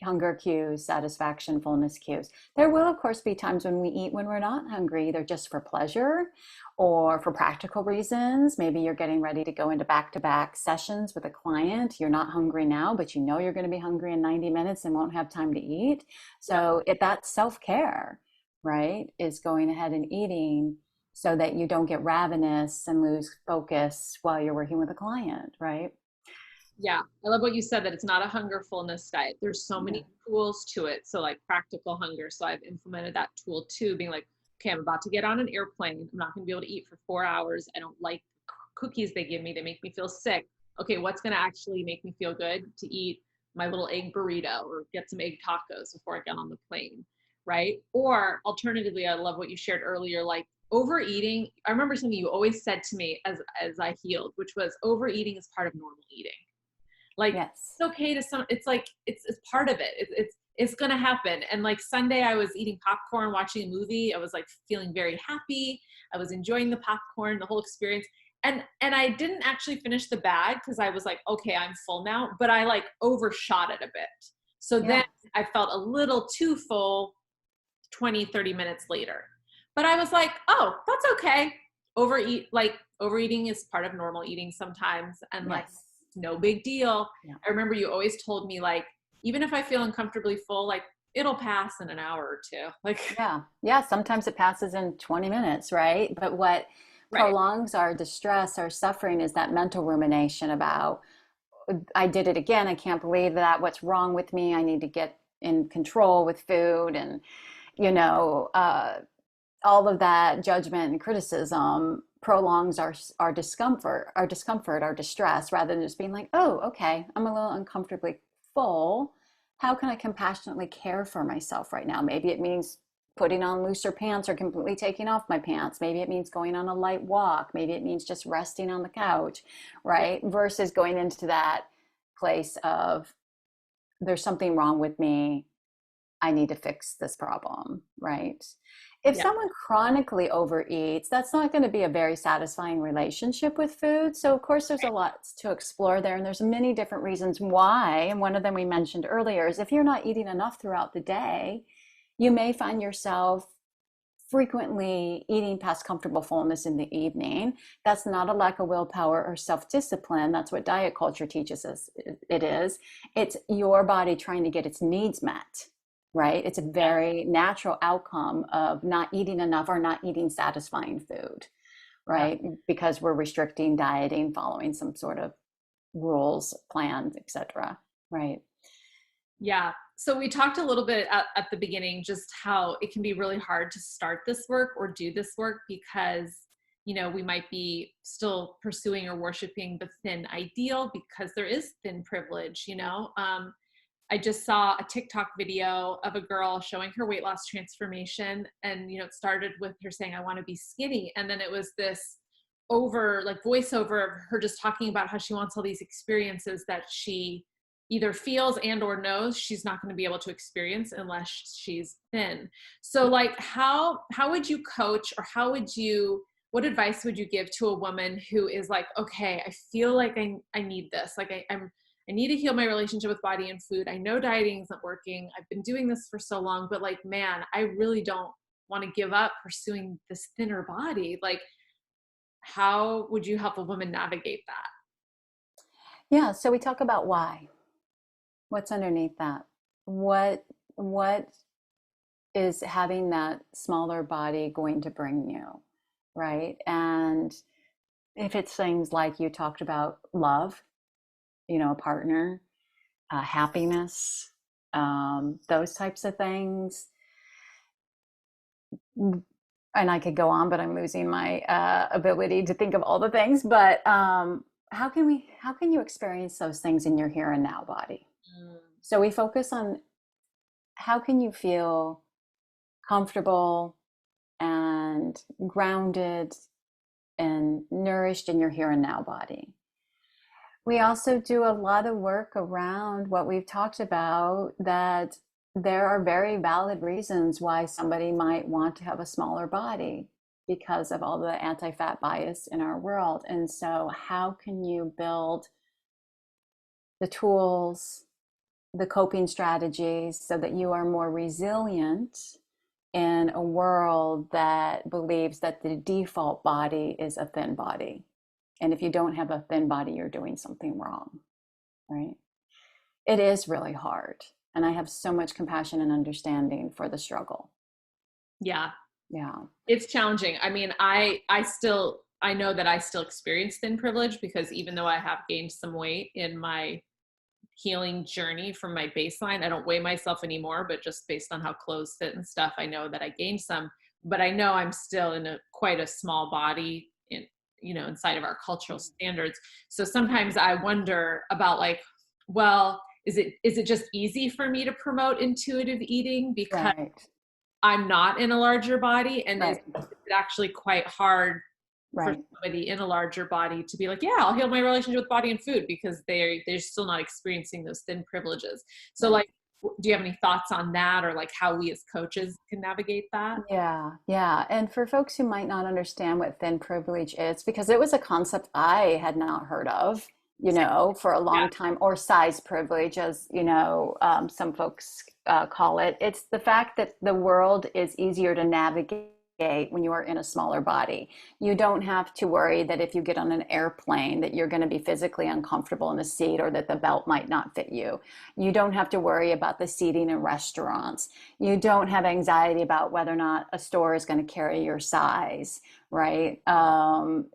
hunger cues, satisfaction, fullness cues. There will, of course, be times when we eat when we're not hungry, either just for pleasure or for practical reasons. Maybe you're getting ready to go into back-to-back sessions with a client. You're not hungry now, but you know you're going to be hungry in 90 minutes and won't have time to eat. So if that's self-care, right, is going ahead and eating so that you don't get ravenous and lose focus while you're working with a client, right? Yeah, I love what you said, that it's not a hunger fullness diet. There's so many tools to it. So like practical hunger. So I've implemented that tool too, being like, okay, I'm about to get on an airplane. I'm not going to be able to eat for 4 hours. I don't like cookies they give me. They make me feel sick. Okay, what's going to actually make me feel good? To eat my little egg burrito or get some egg tacos before I get on the plane, right? Or alternatively, I love what you shared earlier, like overeating. I remember something you always said to me as I healed, which was overeating is part of normal eating. Like Yes. it's okay to some, it's like, it's part of it. It's going to happen. And like Sunday I was eating popcorn, watching a movie. I was like feeling very happy. I was enjoying the popcorn, the whole experience. And I didn't actually finish the bag because I was like, okay, I'm full now, but I like overshot it a bit. So then Yeah. I felt a little too full 20, 30 minutes later. But I was like, oh, that's okay. Overeating is part of normal eating sometimes. And like, Yes. no big deal. Yeah. I remember you always told me like, even if I feel uncomfortably full, like it'll pass in an hour or two. Like, Yeah. Yeah. Sometimes it passes in 20 minutes, right? But what right. prolongs our distress, our suffering, is that mental rumination about, I did it again. I can't believe that. What's wrong with me? I need to get in control with food. And, you know, all of that judgment and criticism prolongs our discomfort, our distress, rather than just being like, oh, okay, I'm a little uncomfortably full. How can I compassionately care for myself right now? Maybe it means putting on looser pants or completely taking off my pants. Maybe it means going on a light walk. Maybe it means just resting on the couch, right? Versus going into that place of there's something wrong with me. I need to fix this problem, right? If Yeah. someone chronically overeats, that's not going to be a very satisfying relationship with food. So, of course, there's a lot to explore there, and there's many different reasons why. And one of them we mentioned earlier is if you're not eating enough throughout the day, you may find yourself frequently eating past comfortable fullness in the evening. That's not a lack of willpower or self-discipline. That's what diet culture teaches us it is. It's your body trying to get its needs met, right? It's a very natural outcome of not eating enough or not eating satisfying food, Yeah. right? Because we're restricting, dieting, following some sort of rules, plans, etc. Right? Yeah. So we talked a little bit at the beginning, just how it can be really hard to start this work or do this work because, we might be still pursuing or worshiping the thin ideal because there is thin privilege. I just saw a TikTok video of a girl showing her weight loss transformation. And, it started with her saying, I want to be skinny. And then it was this voiceover of her just talking about how she wants all these experiences that she either feels and or knows she's not going to be able to experience unless she's thin. So how would you coach, or what advice would you give to a woman who is like, okay, I feel like I need this. Like I need to heal my relationship with body and food. I know dieting isn't working. I've been doing this for so long, but man, I really don't want to give up pursuing this thinner body. How would you help a woman navigate that? Yeah. So we talk about why. What's underneath that? What is having that smaller body going to bring you, right? And if it's things like you talked about, love, a partner, happiness, those types of things. And I could go on, but I'm losing my ability to think of all the things. But how can you experience those things in your here and now body? So we focus on how can you feel comfortable and grounded and nourished in your here and now body. We also do a lot of work around what we've talked about, that there are very valid reasons why somebody might want to have a smaller body because of all the anti-fat bias in our world. And so how can you build the tools, the coping strategies so that you are more resilient in a world that believes that the default body is a thin body. And if you don't have a thin body, you're doing something wrong, right? It is really hard. And I have so much compassion and understanding for the struggle. Yeah. Yeah. It's challenging. I mean, I know that I still experience thin privilege because even though I have gained some weight in my healing journey from my baseline, I don't weigh myself anymore, but just based on how clothes fit and stuff, I know that I gained some, but I know I'm still in quite a small body inside of our cultural standards. So sometimes I wonder about well, is it just easy for me to promote intuitive eating because Right. I'm not in a larger body? And Right. is it actually quite hard for Right. somebody in a larger body to be like, yeah, I'll heal my relationship with body and food because they're still not experiencing those thin privileges. So Right. do you have any thoughts on that, or how we as coaches can navigate that? Yeah, yeah. And for folks who might not understand what thin privilege is, because it was a concept I had not heard of, for a Yeah. long time, or size privilege, as some folks call it. It's the fact that the world is easier to navigate when you are in a smaller body. You don't have to worry that if you get on an airplane that you're going to be physically uncomfortable in the seat, or that the belt might not fit you. You don't have to worry about the seating in restaurants. You don't have anxiety about whether or not a store is going to carry your size, right?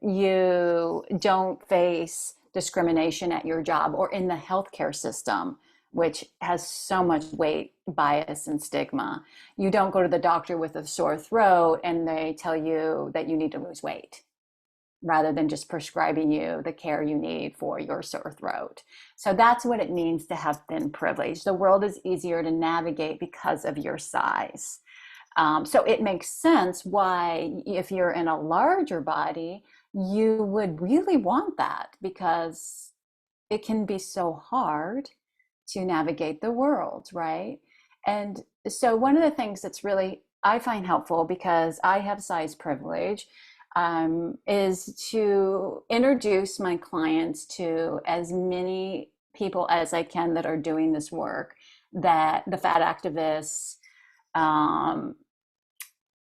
You don't face discrimination at your job or in the healthcare system, which has so much weight, bias, and stigma. You don't go to the doctor with a sore throat and they tell you that you need to lose weight, rather than just prescribing you the care you need for your sore throat. So that's what it means to have thin privilege. The world is easier to navigate because of your size. So it makes sense why, if you're in a larger body, you would really want that, because it can be so hard to navigate the world, right? And so, one of the things that's really I find helpful, because I have size privilege, is to introduce my clients to as many people as I can that are doing this work, that the fat activists, um,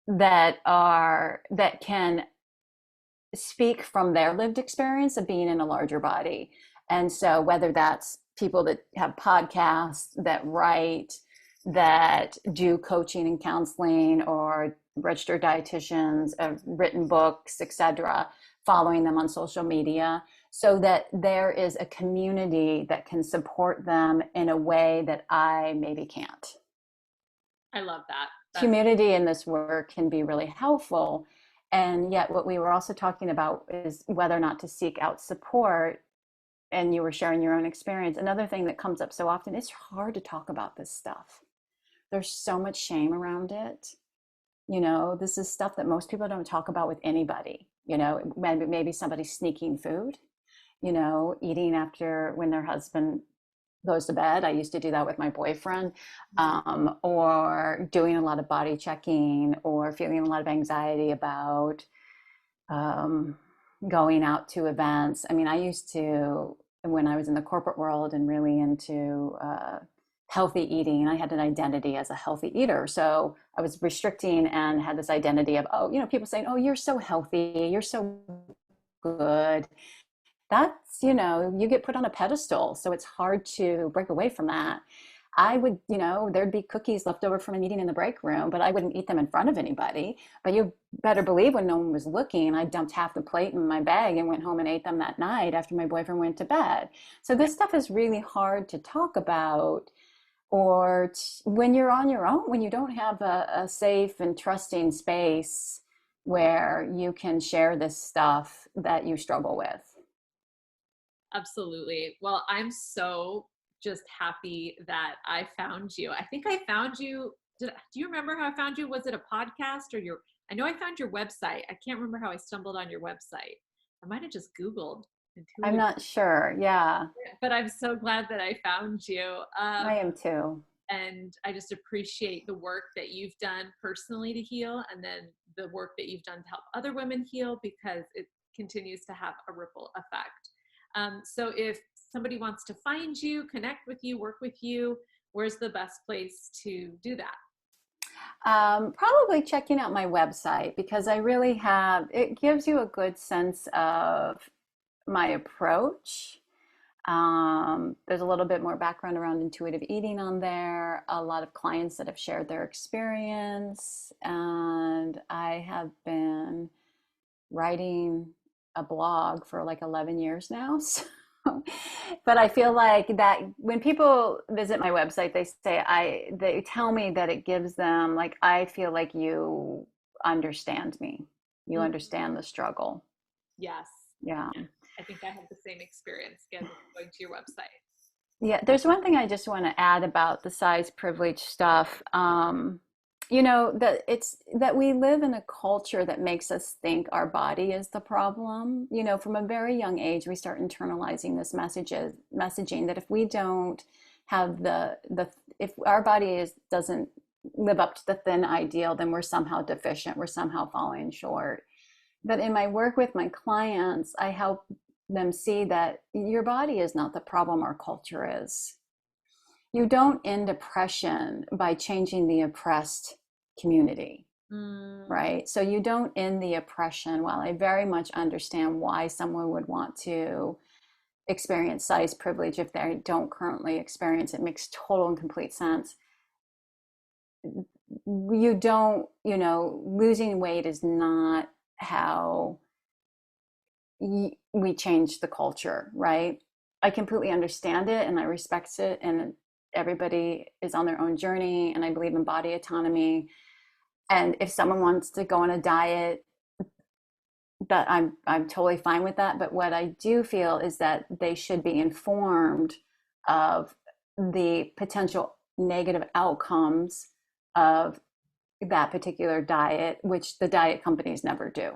that can speak from their lived experience of being in a larger body. And so, whether that's people that have podcasts, that write, that do coaching and counseling, or registered dietitians, written books, etc., following them on social media, so that there is a community that can support them in a way that I maybe can't. I love that. That's Community in this work can be really helpful. And yet, what we were also talking about is whether or not to seek out support. And you were sharing your own experience. Another thing that comes up so often, it's hard to talk about this stuff. There's so much shame around it. This is stuff that most people don't talk about with anybody. Maybe somebody sneaking food, eating after when their husband goes to bed. I used to do that with my boyfriend, or doing a lot of body checking, or feeling a lot of anxiety about um, going out to events. I mean, I used to, when I was in the corporate world and really into healthy eating, I had an identity as a healthy eater. So I was restricting and had this identity of, people saying, oh, you're so healthy, you're so good. That's, you get put on a pedestal. So it's hard to break away from that. I would, there'd be cookies left over from a meeting in the break room, but I wouldn't eat them in front of anybody. But you better believe when no one was looking, I dumped half the plate in my bag and went home and ate them that night after my boyfriend went to bed. So this stuff is really hard to talk about, or when you're on your own, when you don't have a safe and trusting space where you can share this stuff that you struggle with. absolutely. Well, I'm so just happy that I found you. I think I found you. Do you remember how I found you? Was it a podcast or your? I know I found your website. I can't remember how I stumbled on your website. I might have just Googled I'm intuitive, not sure. Yeah, but I'm so glad that I found you. I am too. And I just appreciate the work that you've done personally to heal, and then the work that you've done to help other women heal, because it continues to have a ripple effect. So if somebody wants to find you, connect with you, work with you, where's the best place to do that? Probably checking out my website, because it gives you a good sense of my approach. There's a little bit more background around intuitive eating on there, a lot of clients that have shared their experience, and I have been writing a blog for like 11 years now. So, but I feel like that when people visit my website, they tell me that it gives them, like, I feel like you understand me. You Mm, understand the struggle. yes. Yeah. Yeah. I think I had the same experience again going to your website. Yeah, there's one thing I just want to add about the size privilege stuff. That it's that we live in a culture that makes us think our body is the problem. From a very young age, we start internalizing this messaging that if we don't have if our body doesn't live up to the thin ideal, then we're somehow deficient, we're somehow falling short. But in my work with my clients, I help them see that your body is not the problem, our culture is. You don't end oppression by changing the oppressed community, Mm, right? So you don't end the oppression. While I very much understand why someone would want to experience size privilege if they don't currently experience it, makes total and complete sense. You don't, losing weight is not how we change the culture, right? I completely understand it and I respect it, and everybody is on their own journey, and I believe in body autonomy. And if someone wants to go on a diet, that I'm totally fine with that. But what I do feel is that they should be informed of the potential negative outcomes of that particular diet, which the diet companies never do.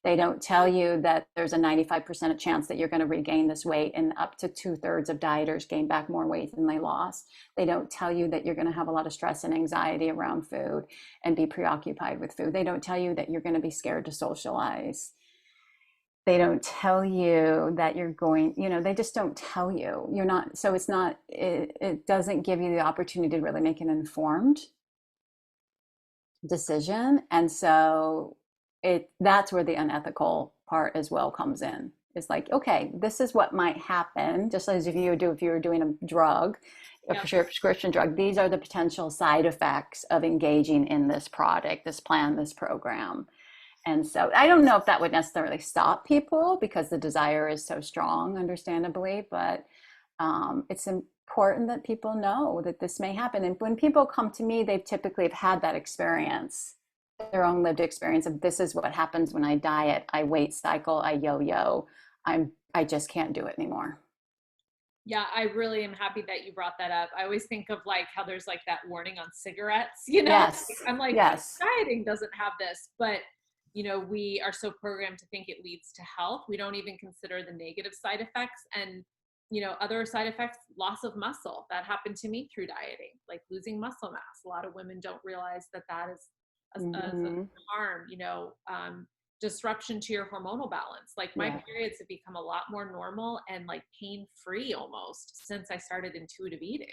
They don't tell you that there's a 95% chance that you're going to regain this weight, and up to 2/3 of dieters gain back more weight than they lost. They don't tell you that you're going to have a lot of stress and anxiety around food and be preoccupied with food. They don't tell you that you're going to be scared to socialize. They don't tell you that you're going, they just don't tell you. You're not, so it's not, it doesn't give you the opportunity to really make an informed decision. And so that's where the unethical part as well comes in. It's like, okay, this is what might happen, just as if you were doing a drug, a prescription drug. These are the potential side effects of engaging in this product, this plan, this program. And so I don't know if that would necessarily stop people, because the desire is so strong, understandably, but it's important that people know that this may happen. And when people come to me, they typically have had that experience, their own lived experience of, this is what happens when I diet, I weight cycle, I yo-yo, I just can't do it anymore. Yeah, I really am happy that you brought that up. I always think of like how there's like that warning on cigarettes, Yes. I'm like, yes. dieting doesn't have this, but we are so programmed to think it leads to health. We don't even consider the negative side effects, and other side effects, loss of muscle. That happened to me through dieting, like losing muscle mass. A lot of women don't realize that is a harm, disruption to your hormonal balance. Like my periods have become a lot more normal and like pain-free almost since I started intuitive eating.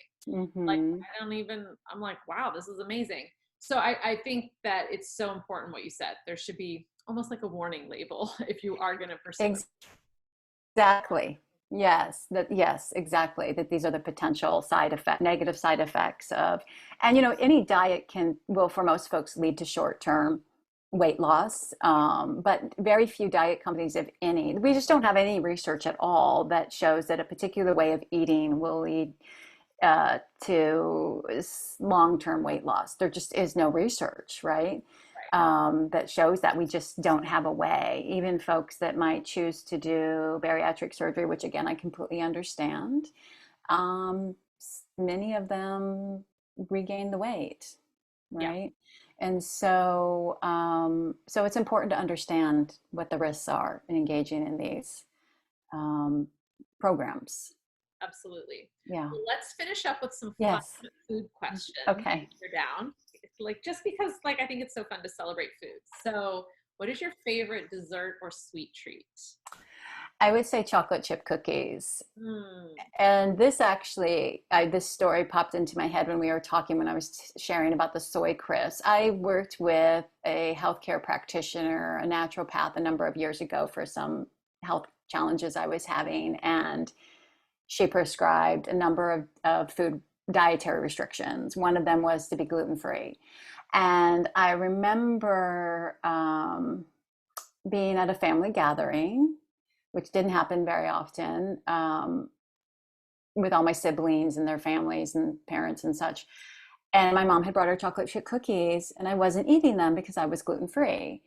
Like I'm like, wow, this is amazing. So I think that it's so important what you said. There should be almost like a warning label if you are going to pursue it. Exactly. Yes, exactly. That these are the potential negative side effects of, and any diet will for most folks lead to short-term weight loss. But very few diet companies, if any, we just don't have any research at all that shows that a particular way of eating will lead to long-term weight loss. There just is no research, right? That shows that. We just don't have a way. Even folks that might choose to do bariatric surgery, which again, I completely understand, many of them regain the weight, right? And so, so it's important to understand what the risks are in engaging in these programs. Absolutely. Yeah. Well, let's finish up with some fun food questions. Okay. You're down. Like, just because I think it's so fun to celebrate food. So what is your favorite dessert or sweet treat? I would say chocolate chip cookies. And this actually, this story popped into my head when we were talking, when I was sharing about the soy crisp. I worked with a healthcare practitioner, a naturopath, a number of years ago for some health challenges I was having. And she prescribed a number of food dietary restrictions. One of them was to be gluten-free. And I remember being at a family gathering, which didn't happen very often, with all my siblings and their families and parents and such. And my mom had brought her chocolate chip cookies, and I wasn't eating them because I was gluten-free.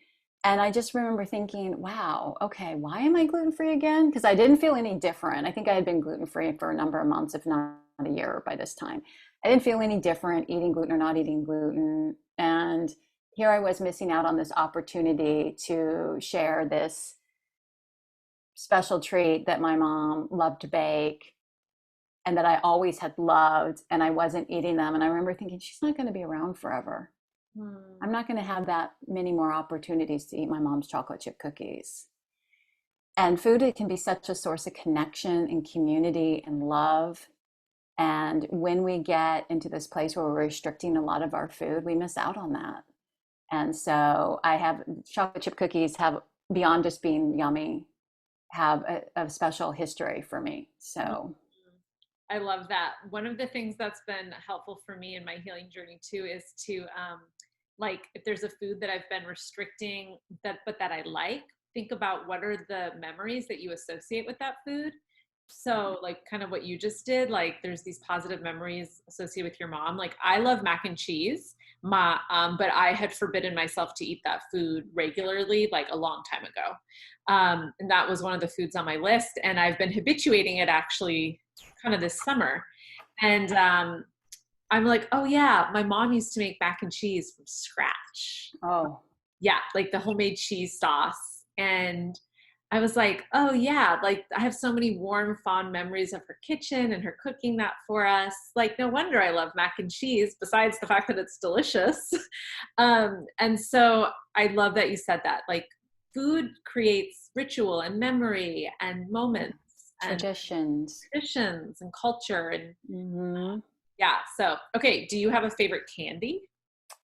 And I just remember thinking, wow, okay, why am I gluten-free again? Because I didn't feel any different. I think I had been gluten-free for a number of months, if not a year by this time. I didn't feel any different eating gluten or not eating gluten. And here I was missing out on this opportunity to share this special treat that my mom loved to bake and that I always had loved, and I wasn't eating them. And I remember thinking, she's not going to be around forever. I'm not going to have that many more opportunities to eat my mom's chocolate chip cookies. And food, it can be such a source of connection and community and love. And when we get into this place where we're restricting a lot of our food, we miss out on that. And so chocolate chip cookies have, beyond just being yummy, have a special history for me. So I love that. One of the things that's been helpful for me in my healing journey too is to like, if there's a food that I've been restricting but that I like, think about what are the memories that you associate with that food. So like kind of what you just did, like there's these positive memories associated with your mom. Like I love mac and cheese, but I had forbidden myself to eat that food regularly, like a long time ago. And that was one of the foods on my list. And I've been habituating it actually kind of this summer. And I'm like, oh yeah, my mom used to make mac and cheese from scratch. Oh, Yeah, like the homemade cheese sauce. And I was like, oh yeah, like I have so many warm, fond memories of her kitchen and her cooking that for us. Like, no wonder I love mac and cheese, besides the fact that it's delicious. And so I love that you said that. Like, food creates ritual and memory and moments and traditions. traditions and culture. And Hmm. yeah, so okay, do you have a favorite candy?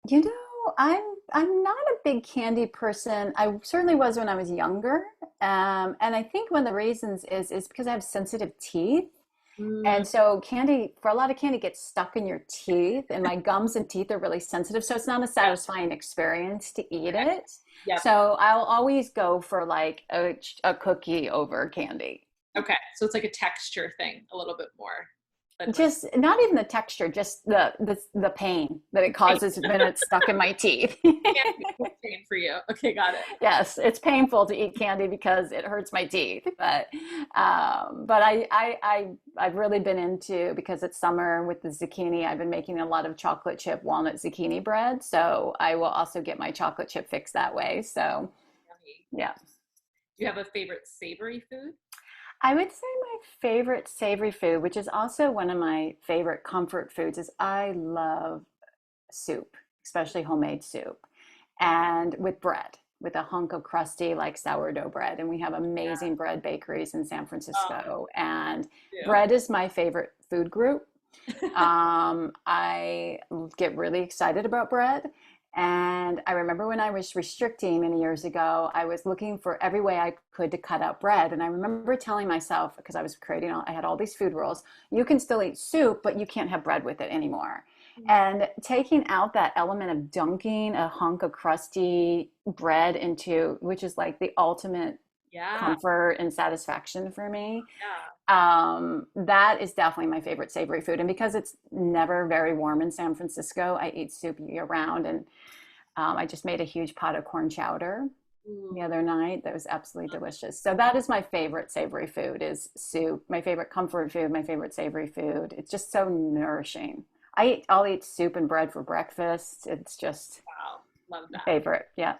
You know, I'm not a big candy person. I certainly was when I was younger, and I think one of the reasons is because I have sensitive teeth, Mm, and so candy for a lot of candy gets stuck in your teeth, and my gums and teeth are really sensitive, so it's not a yeah, satisfying experience to eat it. yep. So I'll always go for like a cookie over candy. Okay, so it's like a texture thing a little bit more than like Just not even the texture, just the pain that it causes when it's stuck in my teeth. candy pain for you. Okay, got it. Yes, it's painful to eat candy because it hurts my teeth. But I've really been into, because it's summer with the zucchini. I've been making a lot of chocolate chip walnut zucchini bread, so I will also get my chocolate chip fix that way. So Yummy. yeah, Do you have a favorite savory food? I would say my favorite savory food, which is also one of my favorite comfort foods, is I love soup, especially homemade soup, and with bread, with a hunk of crusty like sourdough bread. And we have Yeah. amazing bread bakeries in San Oh, Francisco. And you. bread is my favorite food group. I get really excited about bread. And I remember when I was restricting many years ago, I was looking for every way I could to cut out bread. And I remember telling myself, because I was creating, I had all these food rules, you can still eat soup, but you can't have bread with it anymore. And taking out that element of dunking a hunk of crusty bread into, which is like the ultimate Yeah, comfort and satisfaction for me, yeah. that is definitely my favorite savory food. And because it's never very warm in San Francisco, I eat soup year round. And I just made a huge pot of corn chowder the Ooh, other night. That was absolutely delicious. So that is my favorite savory food, is soup. My favorite comfort food, my favorite savory food. It's just so nourishing. I'll eat soup and bread for breakfast. It's just wow. Love my that. favorite. Yeah.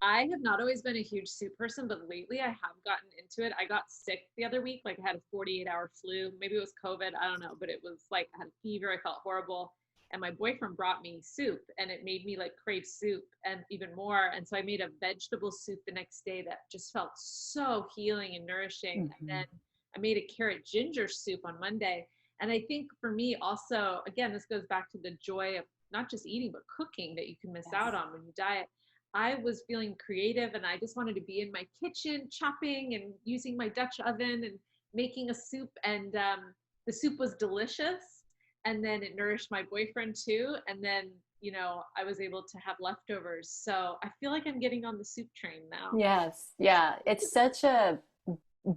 I have not always been a huge soup person, but lately I have gotten into it. I got sick the other week, like I had a 48-hour flu. Maybe it was COVID, I don't know, but it was like I had a fever, I felt horrible. And my boyfriend brought me soup and it made me like crave soup and even more. And so I made a vegetable soup the next day that just felt so healing and nourishing. And Hmm. then I made a carrot ginger soup on Monday. And I think for me also, again, this goes back to the joy of not just eating, but cooking that you can miss out Yes. on when you diet. I was feeling creative and I just wanted to be in my kitchen chopping and using my Dutch oven and making a soup. And the soup was delicious. And then it nourished my boyfriend too. And then, I was able to have leftovers. So I feel like I'm getting on the soup train now. Yes. Yeah. It's such a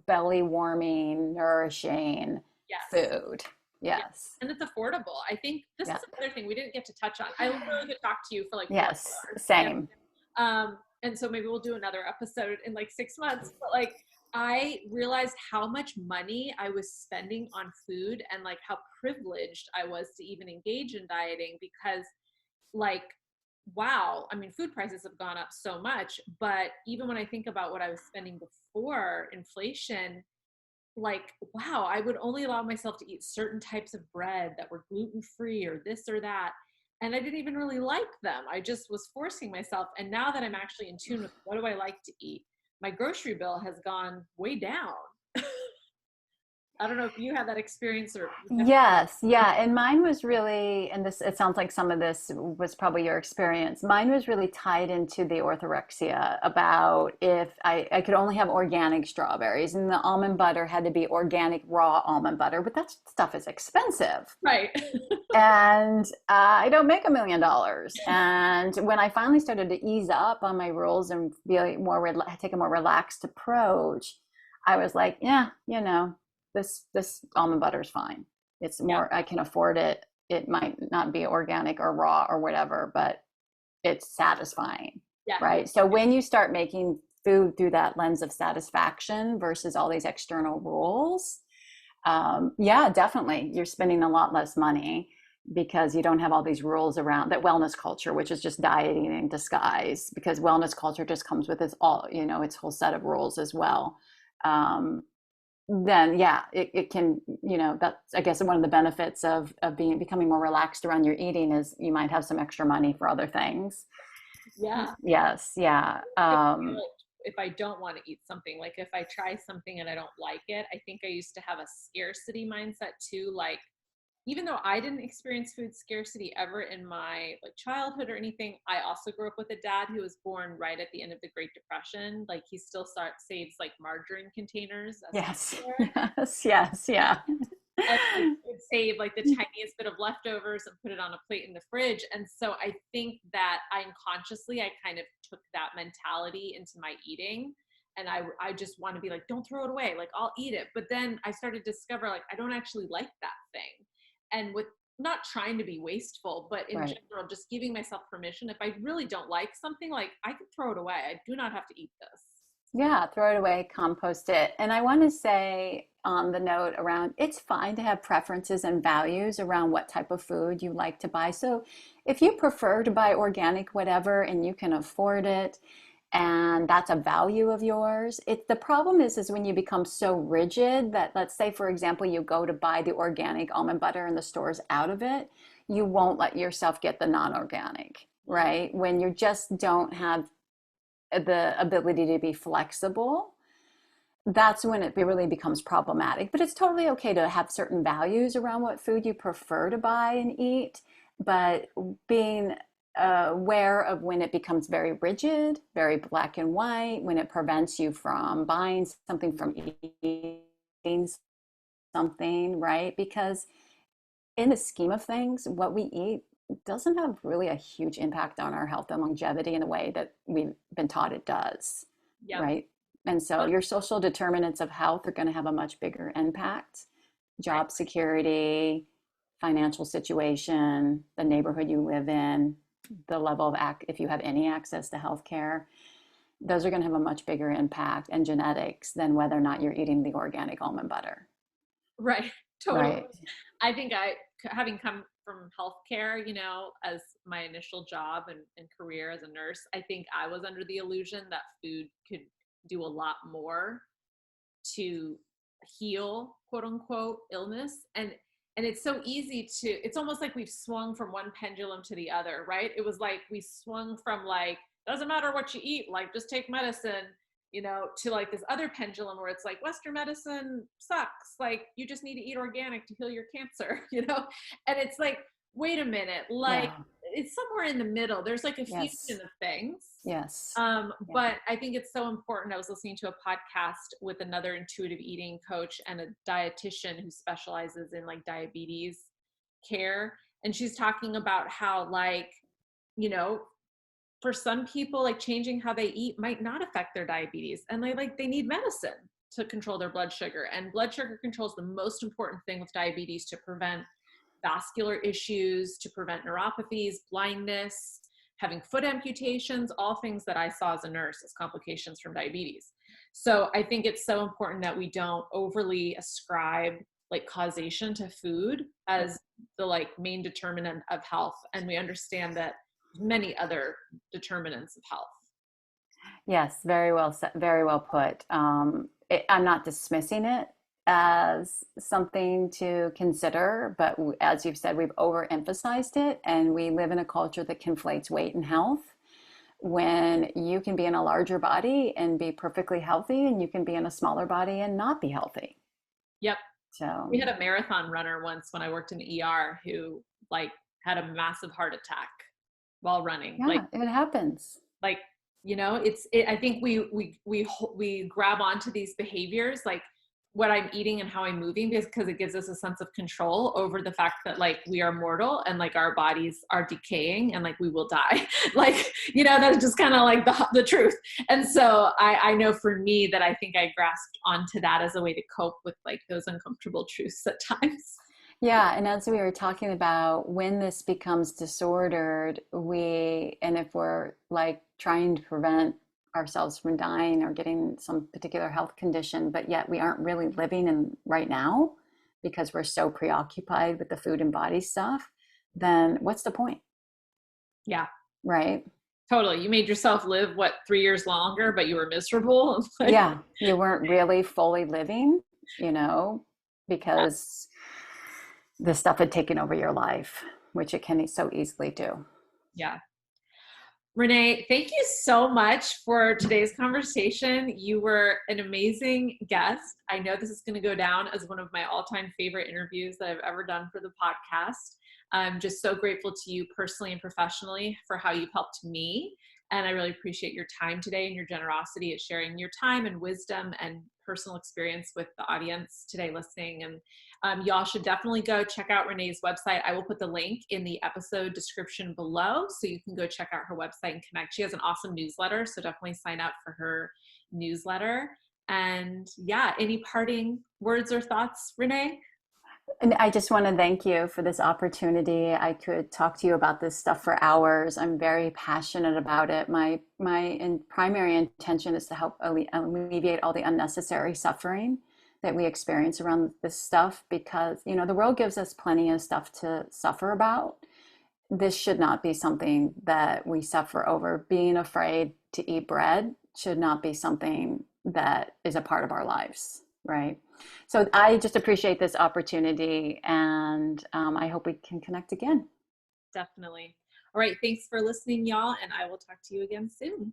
belly warming, nourishing Yes. food. Yeah. Yes. And it's affordable. I think this Yeah. is another thing we didn't get to touch on. I literally could talk to you for like 4 Yes. hours. Same. And so maybe we'll do another episode in like 6 months. But like, I realized how much money I was spending on food and like how privileged I was to even engage in dieting because, like, wow, I mean, food prices have gone up so much. But even when I think about what I was spending before inflation, like, wow, I would only allow myself to eat certain types of bread that were gluten free or this or that. And I didn't even really like them. I just was forcing myself. And now that I'm actually in tune with what do I like to eat, my grocery bill has gone way down. I don't know if you had that experience or Yes, yeah, and mine was really, and this, it sounds like some of this was probably your experience. Mine was really tied into the orthorexia about if I could only have organic strawberries, and the almond butter had to be organic raw almond butter, but that stuff is expensive. right. And I don't make $1 million. And when I finally started to ease up on my rules and be more take a more relaxed approach, I was like, yeah, this almond butter is fine. It's Yeah. more, I can afford it. It might not be organic or raw or whatever, but it's satisfying, Yeah. right? So when you start making food through that lens of satisfaction versus all these external rules, yeah, definitely, you're spending a lot less money. because you don't have all these rules around that wellness culture, which is just dieting in disguise, because wellness culture just comes with its all, its whole set of rules as well. Then yeah, it can, that's, I guess, one of the benefits of becoming more relaxed around your eating is you might have some extra money for other things. Yeah. Yes, yeah. If I don't want to eat something, like if I try something and I don't like it, I think I used to have a scarcity mindset too. Like, even though I didn't experience food scarcity ever in my like childhood or anything, I also grew up with a dad who was born right at the end of the Great Depression. Like he still saves like margarine containers as Yes, healthcare. yes, yes, yeah. And like would save like the tiniest bit of leftovers and put it on a plate in the fridge. And so I think that unconsciously I kind of took that mentality into my eating. And I just want to be like, don't throw it away. Like I'll eat it. But then I started to discover like I don't actually like that thing. And with not trying to be wasteful, but in Right. general, just giving myself permission. If I really don't like something, like I can throw it away. I do not have to eat this. Yeah, throw it away, compost it. And I want to say on the note around it's fine to have preferences and values around what type of food you like to buy. So if you prefer to buy organic, whatever, and you can afford it, and that's a value of yours, the problem is when you become so rigid that, let's say, for example, you go to buy the organic almond butter and the store's out of it, you won't let yourself get the non-organic, right? When you just don't have the ability to be flexible, that's when it really becomes problematic. But it's totally okay to have certain values around what food you prefer to buy and eat, but being aware of when it becomes very rigid, very black and white, when it prevents you from buying something, from eating something, right? Because in the scheme of things, what we eat doesn't have really a huge impact on our health and longevity in the way that we've been taught it does, Yep. right? And so your social determinants of health are going to have a much bigger impact. Right. Job security, financial situation, the neighborhood you live in, the level of if you have any access to healthcare, those are going to have a much bigger impact, and genetics, than whether or not you're eating the organic almond butter. Right. Totally. Right. I think having come from healthcare, as my initial job and career as a nurse, I think I was under the illusion that food could do a lot more to heal, quote unquote, illness. And it's so easy it's almost like we've swung from one pendulum to the other, right? It was like we swung from like, doesn't matter what you eat, like just take medicine, to like this other pendulum where it's like Western medicine sucks. Like you just need to eat organic to heal your cancer, And it's like, wait a minute, like Yeah. it's somewhere in the middle. There's like a Yes. fusion of things. Yes. Yeah. But I think it's so important. I was listening to a podcast with another intuitive eating coach and a dietitian who specializes in like diabetes care. And she's talking about how like, you know, for some people, like changing how they eat might not affect their diabetes. And they need medicine to control their blood sugar. And blood sugar control is the most important thing with diabetes to prevent vascular issues, to prevent neuropathies, blindness, having foot amputations, all things that I saw as a nurse as complications from diabetes. So I think it's so important that we don't overly ascribe like causation to food as the like main determinant of health. And we understand that many other determinants of health. Yes, very well said, very well put. I'm not dismissing it as something to consider, but as you've said, we've overemphasized it, and we live in a culture that conflates weight and health. When you can be in a larger body and be perfectly healthy, and you can be in a smaller body and not be healthy. Yep. So We had a marathon runner once when I worked in the ER who like had a massive heart attack while running. yeah, it happens. Like, I think we grab onto these behaviors, like what I'm eating and how I'm moving, because it gives us a sense of control over the fact that like we are mortal and like our bodies are decaying and like we will die. Like, that's just kind of like the truth. And so I know for me that I think I grasped onto that as a way to cope with like those uncomfortable truths at times. Yeah, and as we were talking about, when this becomes disordered, and if we're like trying to prevent ourselves from dying or getting some particular health condition, but yet we aren't really living in right now because we're so preoccupied with the food and body stuff, then what's the point? Yeah, Right? totally. You made yourself live, what, 3 years longer, but you were miserable. Like, Yeah, you weren't really fully living, you know, because this stuff had taken over your life, which it can so easily do. yeah. Renee, thank you so much for today's conversation. You were an amazing guest. I know this is going to go down as one of my all-time favorite interviews that I've ever done for the podcast. I'm just so grateful to you personally and professionally for how you've helped me. And I really appreciate your time today and your generosity at sharing your time and wisdom and personal experience with the audience today listening. And y'all should definitely go check out Renee's website. I will put the link in the episode description below so you can go check out her website and connect. She has an awesome newsletter, so definitely sign up for her newsletter. And yeah, any parting words or thoughts, Renee? And I just want to thank you for this opportunity. I could talk to you about this stuff for hours. I'm very passionate about it. My primary intention is to help alleviate all the unnecessary suffering that we experience around this stuff because, you know, the world gives us plenty of stuff to suffer about. This should not be something that we suffer over. Being afraid to eat bread should not be something that is a part of our lives, right? So I just appreciate this opportunity and I hope we can connect again. Definitely. All right. Thanks for listening, y'all. And I will talk to you again soon.